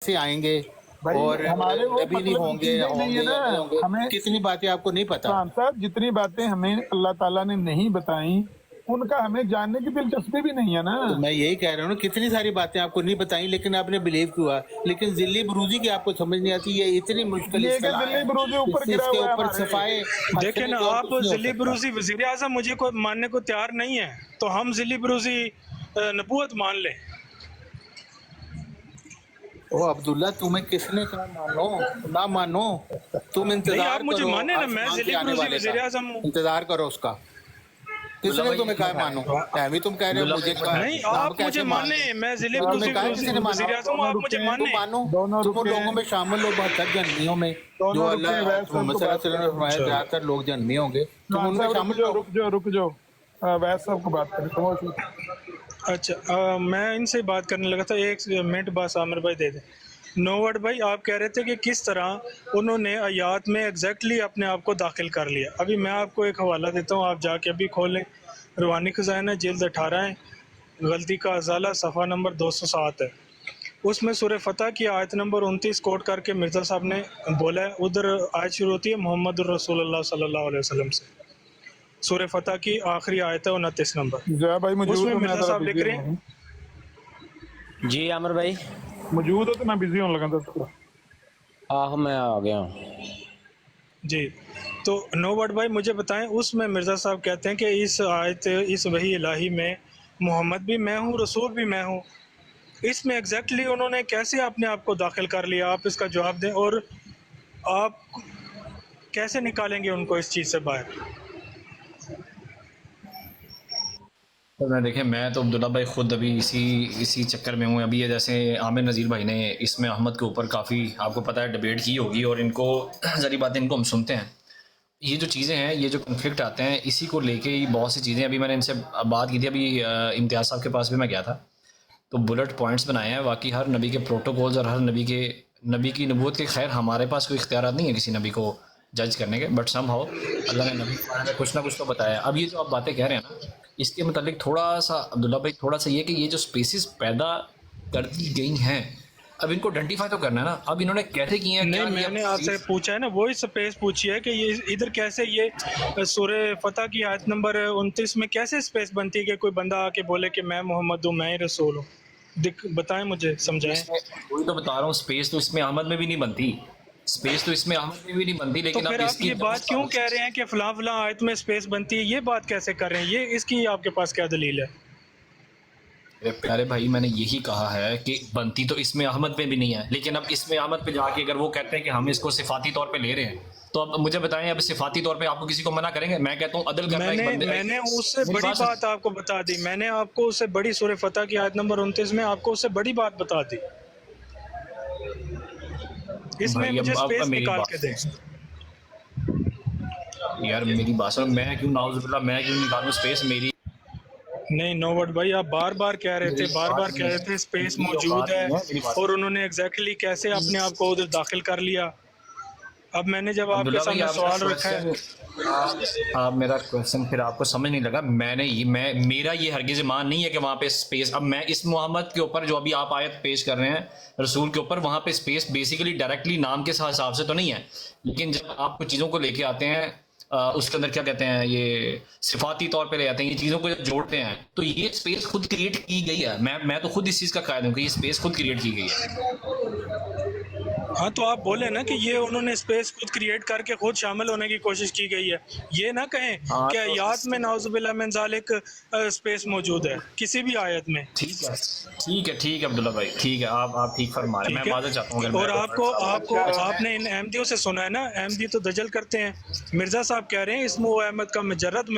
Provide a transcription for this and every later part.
سے آئیں گے بھائی اور ہمارے وہ نبی نہیں مطلب ہوں گے چیزیں یا نہیں ہوں ہے گے یا نہیں نا ہوں گے، ہمیں. کتنی باتیں آپ کو نہیں پتا. خان صاحب جتنی باتیں ہمیں اللہ تعالیٰ نے نہیں بتائیں ان کا ہمیں جاننے کی دلچسپی بھی نہیں ہے نا. تو میں یہی کہہ رہا ہوں نا، کتنی ساری باتیں آپ کو نہیں بتائیں لیکن آپ نے بلیو کیا. لیکن ذلی بروزی کی آپ کو سمجھ نہیں آتی، یہ اتنی مشکل یہ کہ اصطلاح دلی ہے، بروزے اوپر اس گرا کے ہوا ہے اوپر ہمارے. صفائے دیکھیں ہنسنے نا، کے اور آپ کچھ نہیں ہو ذلی سکتا. بروزی وزیر اعظم مجھے کو ماننے کو تیار نہیں ہے، تو ہم ذلی بروزی نبوت مان لیں. او عبداللہ، تمہیں کس نے کہا مانو نہ مانو؟ تم نہیں، انتظار آپ مجھے کرو مانیں نا، میں آسمان سے ذلی آنے بروزی والے کا، وزیر اعظم ہوں. انتظار کرو اس کا. کس عبداللہ نے بھائی تمہیں ایک کہا منٹ مانو؟ ہے، ایویں تم کہہ رہے ہو عبداللہ بھائی مجھے ایک کہا، منٹ ہے. نہیں، ہم آپ مجھے کیسے مان مانیں، لیں؟ میں ذلی تمہیں بروزی کہا ہے کسی نے مانو؟ وزیر اعظم ہوں، دونوں آپ مجھے رکیں، تم مانیں. مانو. دونوں تم ان رکیں، لوگوں میں شامل ہو 72 جنمیوں میں، جو دونوں اللہ رکیں. ویس صاحب محمد کو صلی اللہ بات علیہ وسلم نے کریں. فرمایا چلو، زیادہ تر لوگ جنمی ہوں گے، تم خان ان میں صاحب شامل ہو. رک جاؤ. ویس صاحب کو بات کریں. خاموش. اچھا، میں ان سے بات کرنے لگا تھا، ایک منٹ بس عامر بھائی دے دیں. نووڈ بھائی، آپ کہہ رہے تھے کہ کس طرح انہوں نے آیات میں ایگزیکٹلی اپنے آپ کو داخل کر لیا. ابھی میں آپ کو ایک حوالہ دیتا ہوں، آپ جا کے ابھی کھولیں. روحانی خزانہ جلد 18 ہے، غلطی کا ازالہ صفحہ نمبر 207 ہے. اس میں سورہ فتح کی آیت نمبر 29 کوٹ کر کے مرزا صاحب نے بولا ہے. ادھر آیت شروع ہوتی ہے محمد الرسول اللہ صلی اللہ علیہ وسلم سے. سورہ فتح کی آخری آیت ہے 29 نمبر. ضیاء بھائی اس موجود میں ہو؟ میں مرزا ذرا صاحب لکھ بزی رہے ہیں، ہوں. جی عامر بھائی. موجود ہو تو میں بزی ہونے لگا تھا تھوڑا. میں آ گیا ہوں. جی. تو نووڈ بھائی مجھے بتائیں، اس میں مرزا صاحب کہتے ہیں کہ اس آیت، اس وحی الہی میں محمد بھی میں ہوں، رسول بھی میں ہوں. اس میں ایگزیکٹلی انہوں نے کیسے اپنے آپ کو داخل کر لیا؟ آپ اس کا جواب دیں، اور آپ کیسے نکالیں گے ان کو اس چیز سے باہر؟ میں دیکھیں، میں تو عبداللہ بھائی خود ابھی اسی چکر میں ہوں. ابھی یہ جیسے عامر نذیر بھائی نے اس میں احمد کے اوپر کافی آپ کو پتہ ہے ڈیبیٹ کی ہوگی، اور ان کو ذری باتیں ان کو ہم سنتے ہیں. یہ جو چیزیں ہیں، یہ جو کنفلکٹ آتے ہیں، اسی کو لے کے ہی بہت سی چیزیں. ابھی میں نے ان سے بات کی تھی، ابھی امتیاز صاحب کے پاس بھی میں گیا تھا، تو بلٹ پوائنٹس بنائے ہیں. واقعی ہر نبی کے پروٹوکولز اور ہر نبی کی نبوت کے، خیر ہمارے پاس کوئی اختیارات نہیں ہے کسی نبی کو جج کرنے کے، بٹ سم ہاؤ اللہ نے نبی میں کچھ نہ کچھ تو بتایا. اب یہ جو آپ باتیں کہہ رہے ہیں نا، اس کے متعلق تھوڑا سا عبداللہ بھائی، تھوڑا سا یہ کہ یہ جو سپیسز پیدا کر دی گئی ہیں، اب ان کو آئیڈینٹیفائی تو کرنا ہے نا. اب انہوں نے کیسے کی ہیں؟ نہیں، کیا میں یہ نے آپ سے پوچھا ہے نا، وہی سپیس پوچھی ہے کہ یہ ادھر کیسے، یہ سورہ فتح کی آیت نمبر 29 میں کیسے سپیس بنتی ہے کہ کوئی بندہ آ کے بولے کہ میں محمد ہوں، میں ہی رسول ہوں؟ بتائیں، مجھے سمجھائیں. اس میں وہی تو بتا رہا ہوں، سپیس تو اس میں احمد میں بھی نہیں بنتی، سپیس تو اس میں احمد میں بھی نہیں بنتی. تو لیکن اب پھر اس آپ کی یہ بات کیوں کہہ رہے ہیں کہ فلاں فلاں آیت میں سپیس بنتی ہے؟ یہ بات کیسے کر رہے ہیں؟ یہ اس کی آپ کے پاس کیا دلیل ہے؟ میرے پیارے بھائی، میں نے یہی کہا ہے کہ بنتی تو اس میں احمد پہ بھی نہیں ہے، لیکن اب اس میں احمد پہ جا کے اگر وہ کہتے ہیں کہ ہم اس کو صفاتی طور پہ لے رہے ہیں، تو اب مجھے بتائیں، اب صفاتی طور پہ آپ کو کسی کو منع کریں گے؟ میں کہتا ہوں عدل کرنا ایک بندے. میں نے اس سے میری بڑی سنیں. بات آپ کو بتا دی. میں نے آپ کو اس سے بڑی سورہ فتح کی آیت نمبر 29 میں آپ کو اس سے بڑی بات بتا دی. اس میں بھائی مجھے اب سپیس میری نکال کے بات دیں. یار، میری بات سنو. میں کیوں نعوذ باللہ میں کیوں نکالوں اسپیس؟ میری نہیں نووڈ بھائی، آپ بار بار کہہ رہے تھے، بار بار کہہ رہے تھے سپیس میری موجود اوقات ہے، نہیں ہے. میری بات اور سنیں. انہوں نے ایگزیکٹلی کیسے اپنے آپ کو ادھر داخل کر لیا. اب میں نے جب آپ کے عبداللہ بھائی، سامنے آپ میرا سوال رکھا ہے. کوشچن آپ میرا کوشچن پھر آپ کو سمجھ نہیں لگا. میرا یہ ہرگز ایمان نہیں ہے کہ وہاں پہ اسپیس، اب میں اس محمد کے اوپر جو ابھی آپ آیت پیش کر رہے ہیں رسول کے اوپر، وہاں پہ اسپیس بیسیکلی ڈائریکٹلی نام کے حساب سے تو نہیں ہے، لیکن جب آپ کو چیزوں کو لے کے آتے ہیں اس کے اندر کیا کہتے ہیں، یہ صفاتی طور پہ لے آتے ہیں، یہ چیزوں کو جب جوڑتے ہیں، تو یہ اسپیس خود کریٹ کی گئی ہے. میں تو خود اس چیز کا قائل ہوں کہ یہ اسپیس خود کریٹ کی گئی ہے. ہاں تو آپ بولے نا کہ یہ انہوں نے اسپیس خود کریٹ کر کے خود شامل ہونے کی کوشش کی گئی ہے. یہ نہ کہیں ہاں کہ تو آیات میں نعوذ باللہ من ذالک اسپیس موجود ہے کسی بھی آیت میں. ٹھیک ہے عبداللہ بھائی، ٹھیک ہے، آپ ٹھیک فرما رہے ہیں. ٹھیک میں ہے. معذرت چاہتا ہوں اگر اور میں آپ نے ان احمدیوں سے سنا ہے نا، احمدی تو دجل کرتے ہیں. مرزا صاحب کہہ رہے ہیں اسمو احمد کا مجرد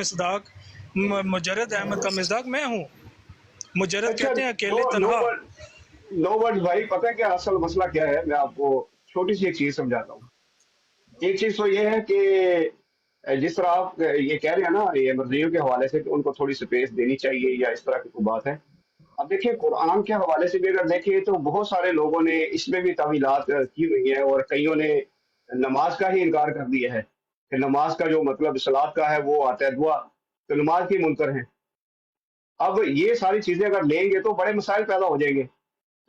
احمد کا مصداق میں ہوں. مجرد اچھا، کہتے ہیں اکیلے تنہا. نو ورڈ بھائی، پتہ ہے کیا اصل مسئلہ کیا ہے؟ میں آپ کو چھوٹی سی ایک چیز سمجھاتا ہوں. ایک چیز تو یہ ہے کہ جس طرح آپ یہ کہہ رہے ہیں نا، یہ مرضیوں کے حوالے سے کہ ان کو تھوڑی سپیس دینی چاہیے یا اس طرح کی کوئی بات ہے. اب دیکھیں، قرآن کے حوالے سے بھی اگر دیکھیں تو بہت سارے لوگوں نے اس میں بھی تعویلات کی ہوئی ہیں، اور کئیوں نے نماز کا ہی انکار کر دیا ہے کہ نماز کا جو مطلب صلاۃ کا ہے وہ آتا ہے دعا، تو نماز کی منکر ہیں. اب یہ ساری چیزیں اگر لیں گے تو بڑے مسائل پیدا ہو جائیں گے.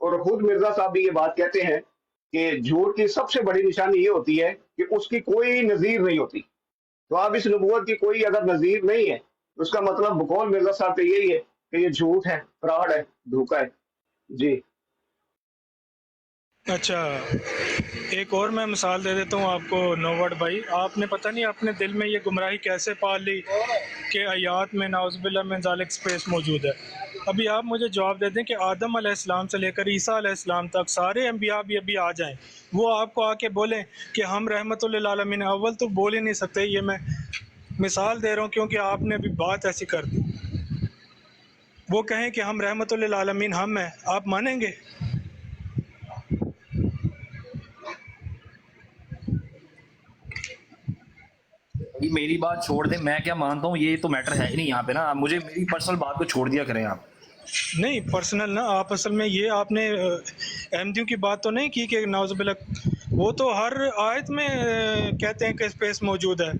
اور خود مرزا صاحب بھی یہ بات کہتے ہیں کہ جھوٹ کی سب سے بڑی نشانی یہ ہوتی ہے کہ اس کی کوئی نظیر نہیں ہوتی. تو اب اس نبوت کی کوئی اگر نظیر نہیں ہے تو اس کا مطلب بقول مرزا صاحب کا یہی ہے کہ یہ جھوٹ ہے، فراڈ ہے، دھوکہ ہے. جی اچھا، ایک اور میں مثال دے دیتا ہوں آپ کو نووڈ بھائی. آپ نے پتہ نہیں اپنے دل میں یہ گمراہی کیسے پال لی کہ آیات میں نعوذ باللہ من ذالک اسپیس موجود ہے. ابھی آپ مجھے جواب دے دیں کہ آدم علیہ السلام سے لے کر عیسیٰ علیہ السلام تک سارے انبیاء بھی ابھی آ جائیں، وہ آپ کو آ کے بولیں کہ ہم رحمت للعالمین، اول تو بول ہی نہیں سکتے. یہ میں مثال دے رہا ہوں کیونکہ آپ نے ابھی بات ایسی کر دی. وہ کہیں کہ ہم رحمت للعالمین ہم ہیں، آپ مانیں گے؟ میری بات چھوڑ دیں، میں کیا مانتا ہوں یہ تو میٹر ہے ہی نہیں یہاں پہ نا. مجھے میری پرسنل بات کو چھوڑ دیا کریں آپ. نہیں پرسنل نا، آپ اصل میں یہ آپ نے احمدیوں کی بات تو نہیں کی کہ نعوذ باللہ وہ تو ہر آیت میں کہتے ہیں کہ اسپیس موجود ہے.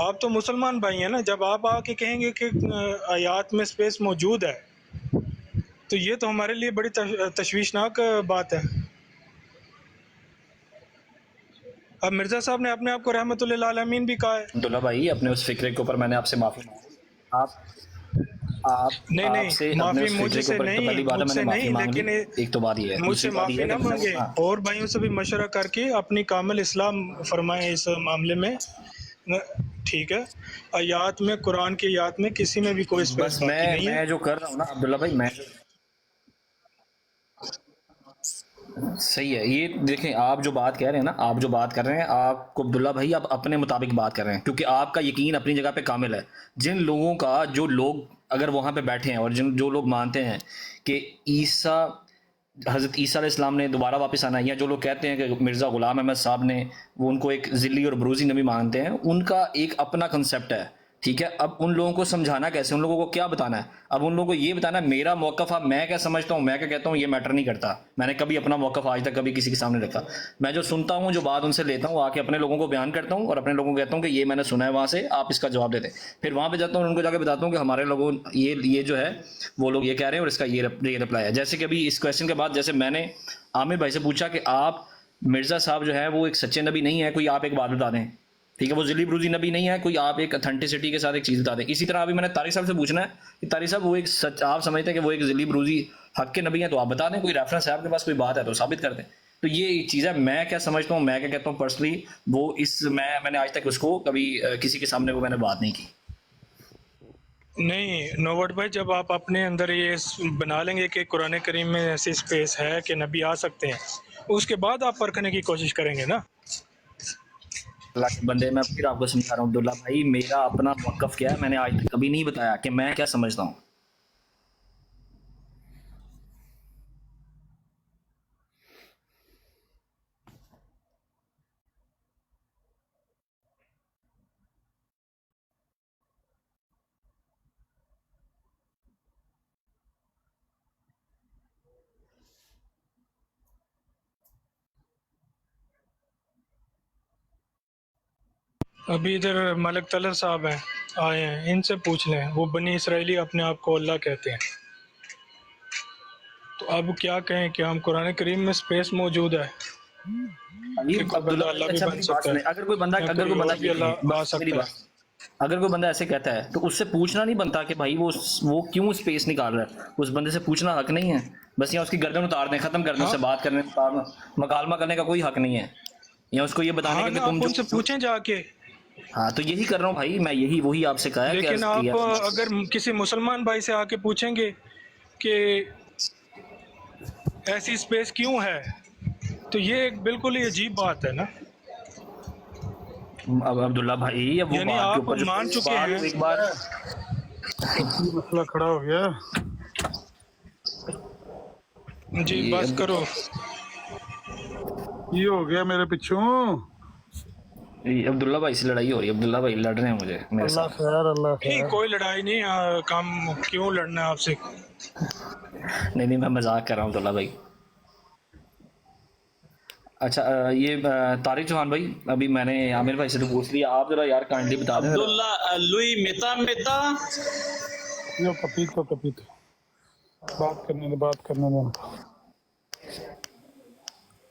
آپ تو مسلمان بھائی ہیں نا، جب آپ آ کے کہیں گے کہ آیات میں اسپیس موجود ہے تو یہ تو ہمارے لیے بڑی تشویشناک بات ہے. اب مرزا صاحب نے اپنے آپ کو رحمت للعالمین بھی کہا ہے. عبداللہ بھائی اپنے اس فکرے کے اوپر میں نے آپ سے معافی مانگی. آپ نہیں سے اپنے معافی اس مجھ فکرے کے سے اوپر تو نہیں، پہلی بات ہے مجھ میں سے نے معافی نہیں، مانگ لی. لیکن ایک تو بات یہ ہے، مجھ سے دوسری بات معافی یہ ہے نہ کہ مانگے اور بھائیوں سے بھی مشورہ کر کے اپنی کامل اسلام فرمائیں اس معاملے میں. ٹھیک ہے، آیات میں، قرآن کی آیات میں کسی میں بھی کوئی اسپیس بس باقی نہیں ہے. میں جو کر رہا ہوں نا عبداللہ بھائی، میں صحیح ہے. یہ دیکھیں آپ جو بات کہہ رہے ہیں نا، آپ جو بات کر رہے ہیں، آپ کو عبداللہ بھائی آپ اپنے مطابق بات کر رہے ہیں کیونکہ آپ کا یقین اپنی جگہ پہ کامل ہے. جن لوگوں کا، جو لوگ اگر وہاں پہ بیٹھے ہیں اور جو لوگ مانتے ہیں کہ عیسیٰ، حضرت عیسیٰ علیہ السلام نے دوبارہ واپس آنا ہے، یا جو لوگ کہتے ہیں کہ مرزا غلام احمد صاحب نے وہ ان کو ایک ذلی اور بروزی نبی مانتے ہیں، ان کا ایک اپنا کنسیپٹ ہے. ٹھیک ہے، اب ان لوگوں کو سمجھانا کیسے، ان لوگوں کو کیا بتانا ہے؟ اب ان لوگوں کو یہ بتانا ہے میرا موقف، اب میں کیا سمجھتا ہوں، میں کیا کہتا ہوں، یہ میٹر نہیں کرتا. میں نے کبھی اپنا موقف آج تک کبھی کسی کے سامنے رکھا. میں جو سنتا ہوں، جو بات ان سے لیتا ہوں، آ کے اپنے لوگوں کو بیان کرتا ہوں اور اپنے لوگوں کو کہتا ہوں کہ یہ میں نے سنا ہے وہاں سے، آپ اس کا جواب دیتے. پھر وہاں پہ جاتا ہوں، ان کو جا کے بتاتا ہوں کہ ہمارے لوگوں یہ جو ہے وہ لوگ یہ کہہ رہے ہیں اور اس کا یہ رپلائی ہے. جیسے کہ ابھی اس کویشچن کے بعد جیسے میں نے عامر بھائی سے پوچھا کہ آپ مرزا صاحب جو ہے وہ ایک سچے نبی نہیں ہے، کوئی آپ ایک بات بتا دیں. ٹھیک ہے، وہ ذلی بروزی نبی نہیں ہے، کوئی آپ ایک اتھینٹسٹی کے ساتھ ایک چیز بتا دیں. اسی طرح ابھی میں نے طارق صاحب سے پوچھنا ہے کہ طارق صاحب وہ ایک سچ، آپ سمجھتے ہیں کہ وہ ایک ذلی بروزی حق کے نبی ہیں تو آپ بتا دیں، کوئی ریفرنس ہے آپ کے پاس، کوئی بات ہے تو ثابت کر دیں. تو یہ ایک چیز ہے. میں کیا سمجھتا ہوں، میں کیا کہتا ہوں پرسنلی، وہ اس میں نے آج تک اس کو کبھی کسی کے سامنے وہ میں نے بات نہیں کی. نہیں نووٹ بھائی، جب آپ اپنے اندر یہ بنا لیں گے کہ قرآن کریم میں ایسی اسپیس ہے کہ نبی آ سکتے ہیں، اس کے بعد آپ پرکھنے کی کوشش کریں گے نا. اللہ کے بندے، میں پھر آپ کو سمجھا رہا ہوں عبداللہ بھائی، میرا اپنا موقف کیا ہے میں نے آج تک کبھی نہیں بتایا کہ میں کیا سمجھتا ہوں. ابھی ادھر ملک طلر صاحب ہیں، آئے ہیں، ان سے پوچھ لیں. وہ بنی اسرائیلی اپنے آپ کو اللہ کہتے ہیں، تو اب کیا کہیں کہ ہم قرآن کریم میں اسپیس موجود ہے کہ کوئی عبداللہ بندہ اللہ بھی اچھا بن میری بات سکتا سنیں، ہے اگر کوئی بندہ یا کوئی اور بھی یہ کہے، اللہ آ بس میری سکتا بات، ہے. اگر کوئی بندہ ایسے کہتا ہے تو اس سے پوچھنا نہیں بنتا کہ بھائی وہ کیوں اسپیس نکال رہا ہے؟ اس بندے سے پوچھنا حق نہیں ہے؟ بس یا اس کی گردن اتار دیں، ختم کر دیں، اس سے بات کرنے، مکالمہ کرنے کا کوئی حق نہیں ہے، یا اس کو یہ بتانے ہاں کا نا، کہ تم آپ ان سے جو، پوچھیں جا کے. ہاں تو یہی کر رہا ہوں بھائی میں، وہی آپ سے کہا ہے کہ لیکن آپ اگر کسی مسلمان بھائی سے آ کے پوچھیں گے کہ ایسی اسپیس کیوں ہے، تو یہ ایک بالکل ہی عجیب بات ہے نا. اب عبداللہ بھائی اب وہ یعنی بات کے آپ اوپر جو مان چکے بات ہیں. ایک بار یہ مسئلہ کھڑا ہو گیا. جی بس کرو. یہ ہو گیا میرے پیچھوں. عبداللہ بھائی سے لڑائی ہو رہی ہے، عبداللہ بھائی لڑ رہے ہیں مجھے میرے اللہ ساتھ. خیر، اللہ نہیں خیر. کوئی لڑائی نہیں، کام کیوں لڑنا ہے آپ سے. نہیں میں مذاق کر رہا ہوں عبداللہ بھائی. اچھا یہ طارق چوہان بھائی، ابھی میں نے عامر بھائی سے تو پوچھ لیا، آپ ذرا یار کائنڈلی بتا دیں ذرا. Abdullah Lui Meta یہ کپیتو بات کرنے دے.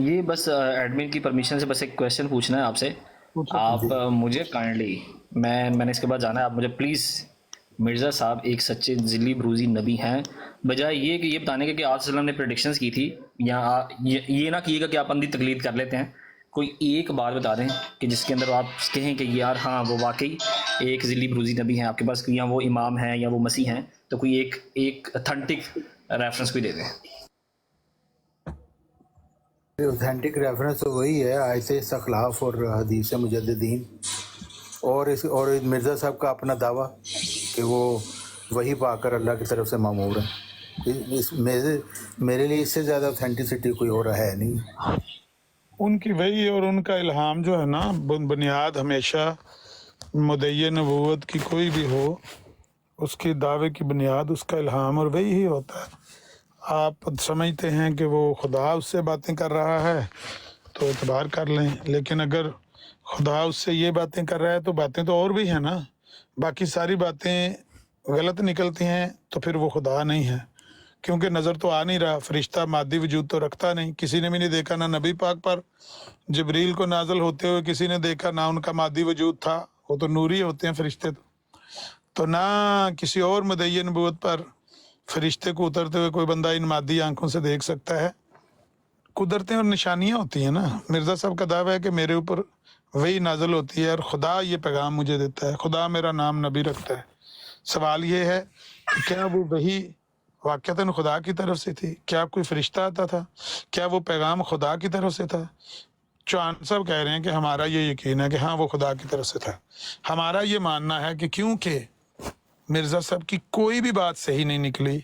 یہ بس ایڈمن کی پرمیشن سے بس ایک کویشچن پوچھنا ہے آپ سے. آپ مجھے کائنڈلی میں نے اس کے بعد جانا ہے، آپ مجھے پلیز مرزا صاحب ایک سچے ذلی بروزی نبی ہیں، بجائے یہ کہ یہ بتانے کے کہ آپ صلی اللہ علیہ وسلم نے پریڈکشنز کی تھی، یا یہ نہ کیے گا کہ آپ اندھی تقلید کر لیتے ہیں. کوئی ایک بات بتا دیں کہ جس کے اندر آپ کہیں کہ یار ہاں وہ واقعی ایک ذلی بروزی نبی ہیں آپ کے پاس، یا وہ امام ہیں یا وہ مسیح ہیں، تو کوئی ایک اتھینٹک ریفرنس کوئی دے دیں. اوتھینٹک ریفرنس تو وہی ہے آیت استخلاف اور حدیث مجددین، اور مرزا صاحب کا اپنا دعویٰ کہ وہ وہی پا کر اللہ کی طرف سے مامور ہیں. میرے لیے اس سے زیادہ اوتھینٹسٹی کوئی اور ہے نہیں. ان کی وہی اور ان کا الہام جو ہے نا، بنیاد ہمیشہ مدعی نبوت کی کوئی بھی ہو، اس کے دعوے کی بنیاد اس کا الہام اور وہی ہی ہوتا ہے. آپ سمجھتے ہیں کہ وہ خدا اس سے باتیں کر رہا ہے تو اعتبار کر لیں، لیکن اگر خدا اس سے یہ باتیں کر رہا ہے تو باتیں تو اور بھی ہیں نا، باقی ساری باتیں غلط نکلتی ہیں تو پھر وہ خدا نہیں ہے، کیونکہ نظر تو آ نہیں رہا. فرشتہ مادی وجود تو رکھتا نہیں، کسی نے بھی نہیں دیکھا، نہ نبی پاک پر جبریل کو نازل ہوتے ہوئے کسی نے دیکھا، نہ ان کا مادی وجود تھا، وہ تو نوری ہوتے ہیں فرشتے تو نہ کسی اور مدعی نبوت پر فرشتے کو اترتے ہوئے کوئی بندہ ان مادی آنکھوں سے دیکھ سکتا ہے. قدرتیں اور نشانیاں ہوتی ہیں نا. مرزا صاحب کا دعویٰ ہے کہ میرے اوپر وہی نازل ہوتی ہے اور خدا یہ پیغام مجھے دیتا ہے، خدا میرا نام نبی رکھتا ہے. سوال یہ ہے کہ کیا وہ وہی واقعتاً خدا کی طرف سے تھی؟ کیا کوئی فرشتہ آتا تھا؟ کیا وہ پیغام خدا کی طرف سے تھا؟ چوہان صاحب کہہ رہے ہیں کہ ہمارا یہ یقین ہے کہ ہاں وہ خدا کی طرف سے تھا. ہمارا یہ ماننا ہے کہ کیونکہ مرزا صاحب کی کوئی بھی بات صحیح نہیں نکلی.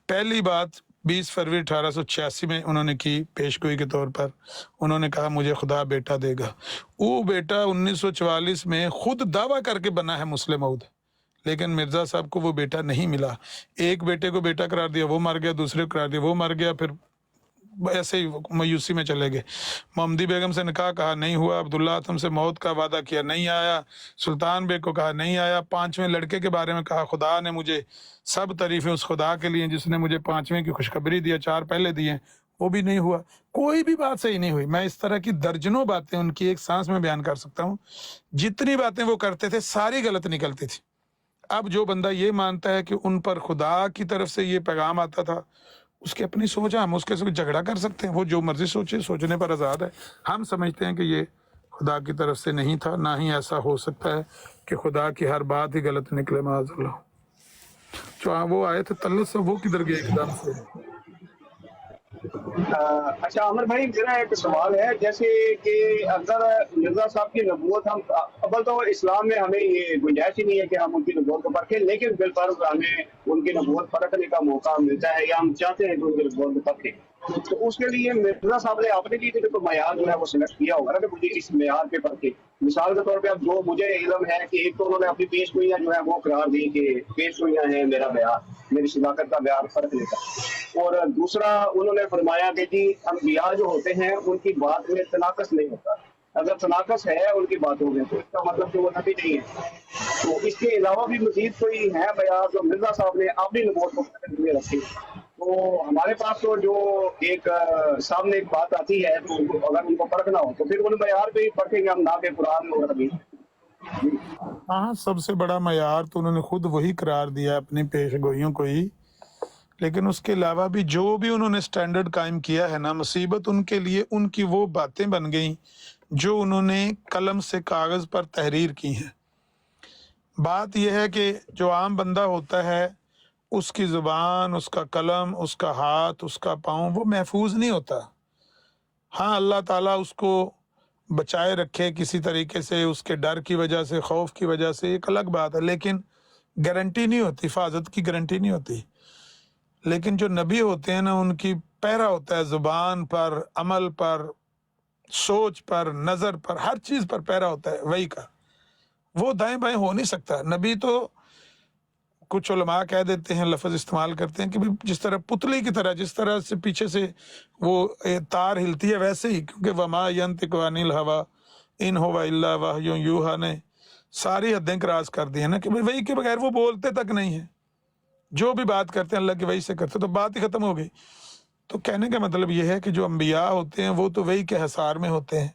پہلی بات 20 فروری 1886 میں انہوں نے کی پیشگوئی کے طور پر، انہوں نے کہا مجھے خدا بیٹا دے گا. وہ بیٹا 1944 میں خود دعویٰ کر کے بنا ہے مسلم عود، لیکن مرزا صاحب کو وہ بیٹا نہیں ملا. ایک بیٹے کو بیٹا قرار دیا، وہ مر گیا، دوسرے کو قرار دیا، وہ مر گیا، پھر ایسے ہی مایوسی میں چلے گئے. محمدی بیگم سے نکاح، کہا نہیں ہوا. عبداللہ اتم سے موت کا وعدہ کیا، نہیں آیا. سلطان بیگ کو کہا نہیں آیا. 5ویں لڑکے کے بارے میں کہا خدا نے مجھے، سب تعریفیں اس خدا کے لیے جس نے مجھے 5ویں کی خوشخبری دیا، 4 پہلے دیے، وہ بھی نہیں ہوا. کوئی بھی بات صحیح نہیں ہوئی. میں اس طرح کی درجنوں باتیں ان کی ایک سانس میں بیان کر سکتا ہوں. جتنی باتیں وہ کرتے تھے ساری غلط نکلتی تھی. اب جو بندہ یہ مانتا ہے کہ ان پر خدا کی طرف سے یہ پیغام آتا تھا، اس کی اپنی سوچ ہے، ہم اس کے ساتھ جھگڑا کر سکتے ہیں، وہ جو مرضی سوچے، سوچنے پر آزاد ہے. ہم سمجھتے ہیں کہ یہ خدا کی طرف سے نہیں تھا، نہ ہی ایسا ہو سکتا ہے کہ خدا کی ہر بات ہی غلط نکلے، معاذ اللہ. جو وہ آئے تھے طلت سے، وہ کدھر گئے ایک دم سے؟ اچھا عامر بھائی، میرا ایک سوال ہے، جیسے کہ اگر مرزا صاحب کی نبوت، ہم اول تو اسلام میں ہمیں یہ گنجائش ہی نہیں ہے کہ ہم ان کی نبوت کو پرکھیں، لیکن بالفرض ہمیں ان کی نبوت پرکھنے کا موقع ملتا ہے یا ہم چاہتے ہیں کہ ان کی نبوت کو پرکھیں، تو اس کے لیے مرزا صاحب نے اپنے لیے تو معیار جو ہے وہ سلیکٹ کیا ہوگا نا کہ مجھے اس معیار پہ پرکھیں. مثال کے طور پہ اب جو مجھے علم ہے کہ ایک تو انہوں نے اپنی پیش گوئیاں جو ہے وہ قرار دی کہ پیش گوئیاں ہیں میرا بیان، میری صداقت کا بیان فرق لیتا، اور دوسرا انہوں نے فرمایا کہ جی انبیاء جو ہوتے ہیں ان کی بات میں تناقض نہیں ہوتا، اگر تناقض ہے ان کی باتوں میں تو اس کا مطلب کہ وہ نبی نہیں ہے. تو اس کے علاوہ بھی مزید کوئی ہے بیان جو مرزا صاحب نے اپنی نبوت کو پرکھنے میں رکھی؟ تو ہمارے پاس تو جو ایک سامنے ایک بات آتی ہے، تو اگر ان کو پرکھنا ہو تو پھر ان معیار پہ ہی پرکھیں گے ہم، نہ کہ قرآن اور حدیث. ہاں، سب سے بڑا معیار تو انہوں نے خود وہی قرار دیا اپنی پیش گوئیوں کو ہی، لیکن اس کے علاوہ بھی جو بھی انہوں نے سٹینڈرڈ قائم کیا ہے نا، مصیبت ان کے لیے ان کی وہ باتیں بن گئیں جو انہوں نے قلم سے کاغذ پر تحریر کی ہیں. بات یہ ہے کہ جو عام بندہ ہوتا ہے اس کی زبان، اس کا قلم، اس کا ہاتھ، اس کا پاؤں وہ محفوظ نہیں ہوتا. ہاں اللہ تعالیٰ اس کو بچائے رکھے کسی طریقے سے، اس کے ڈر کی وجہ سے، خوف کی وجہ سے، ایک الگ بات ہے، لیکن گارنٹی نہیں ہوتی، حفاظت کی گارنٹی نہیں ہوتی. لیکن جو نبی ہوتے ہیں نا، ان کی پہرا ہوتا ہے زبان پر، عمل پر، سوچ پر، نظر پر، ہر چیز پر پہرا ہوتا ہے وہی کا. وہ دائیں بائیں ہو نہیں سکتا. نبی تو کچھ علماء کہہ دیتے ہیں، لفظ استعمال کرتے ہیں کہ جس طرح پتلی کی طرح، جس طرح سے پیچھے سے وہ تار ہلتی ہے ویسے ہی، کیونکہ وما ینطق عن الہویٰ ان هو الا وحی یوحیٰ نے ساری حدیں کراس کر دی ہیں نا، کہ وہی کے بغیر وہ بولتے تک نہیں ہیں، جو بھی بات کرتے ہیں اللہ کی وحی سے کرتے، تو بات ہی ختم ہو گئی. تو کہنے کا مطلب یہ ہے کہ جو انبیاء ہوتے ہیں وہ تو وہی کے حصار میں ہوتے ہیں،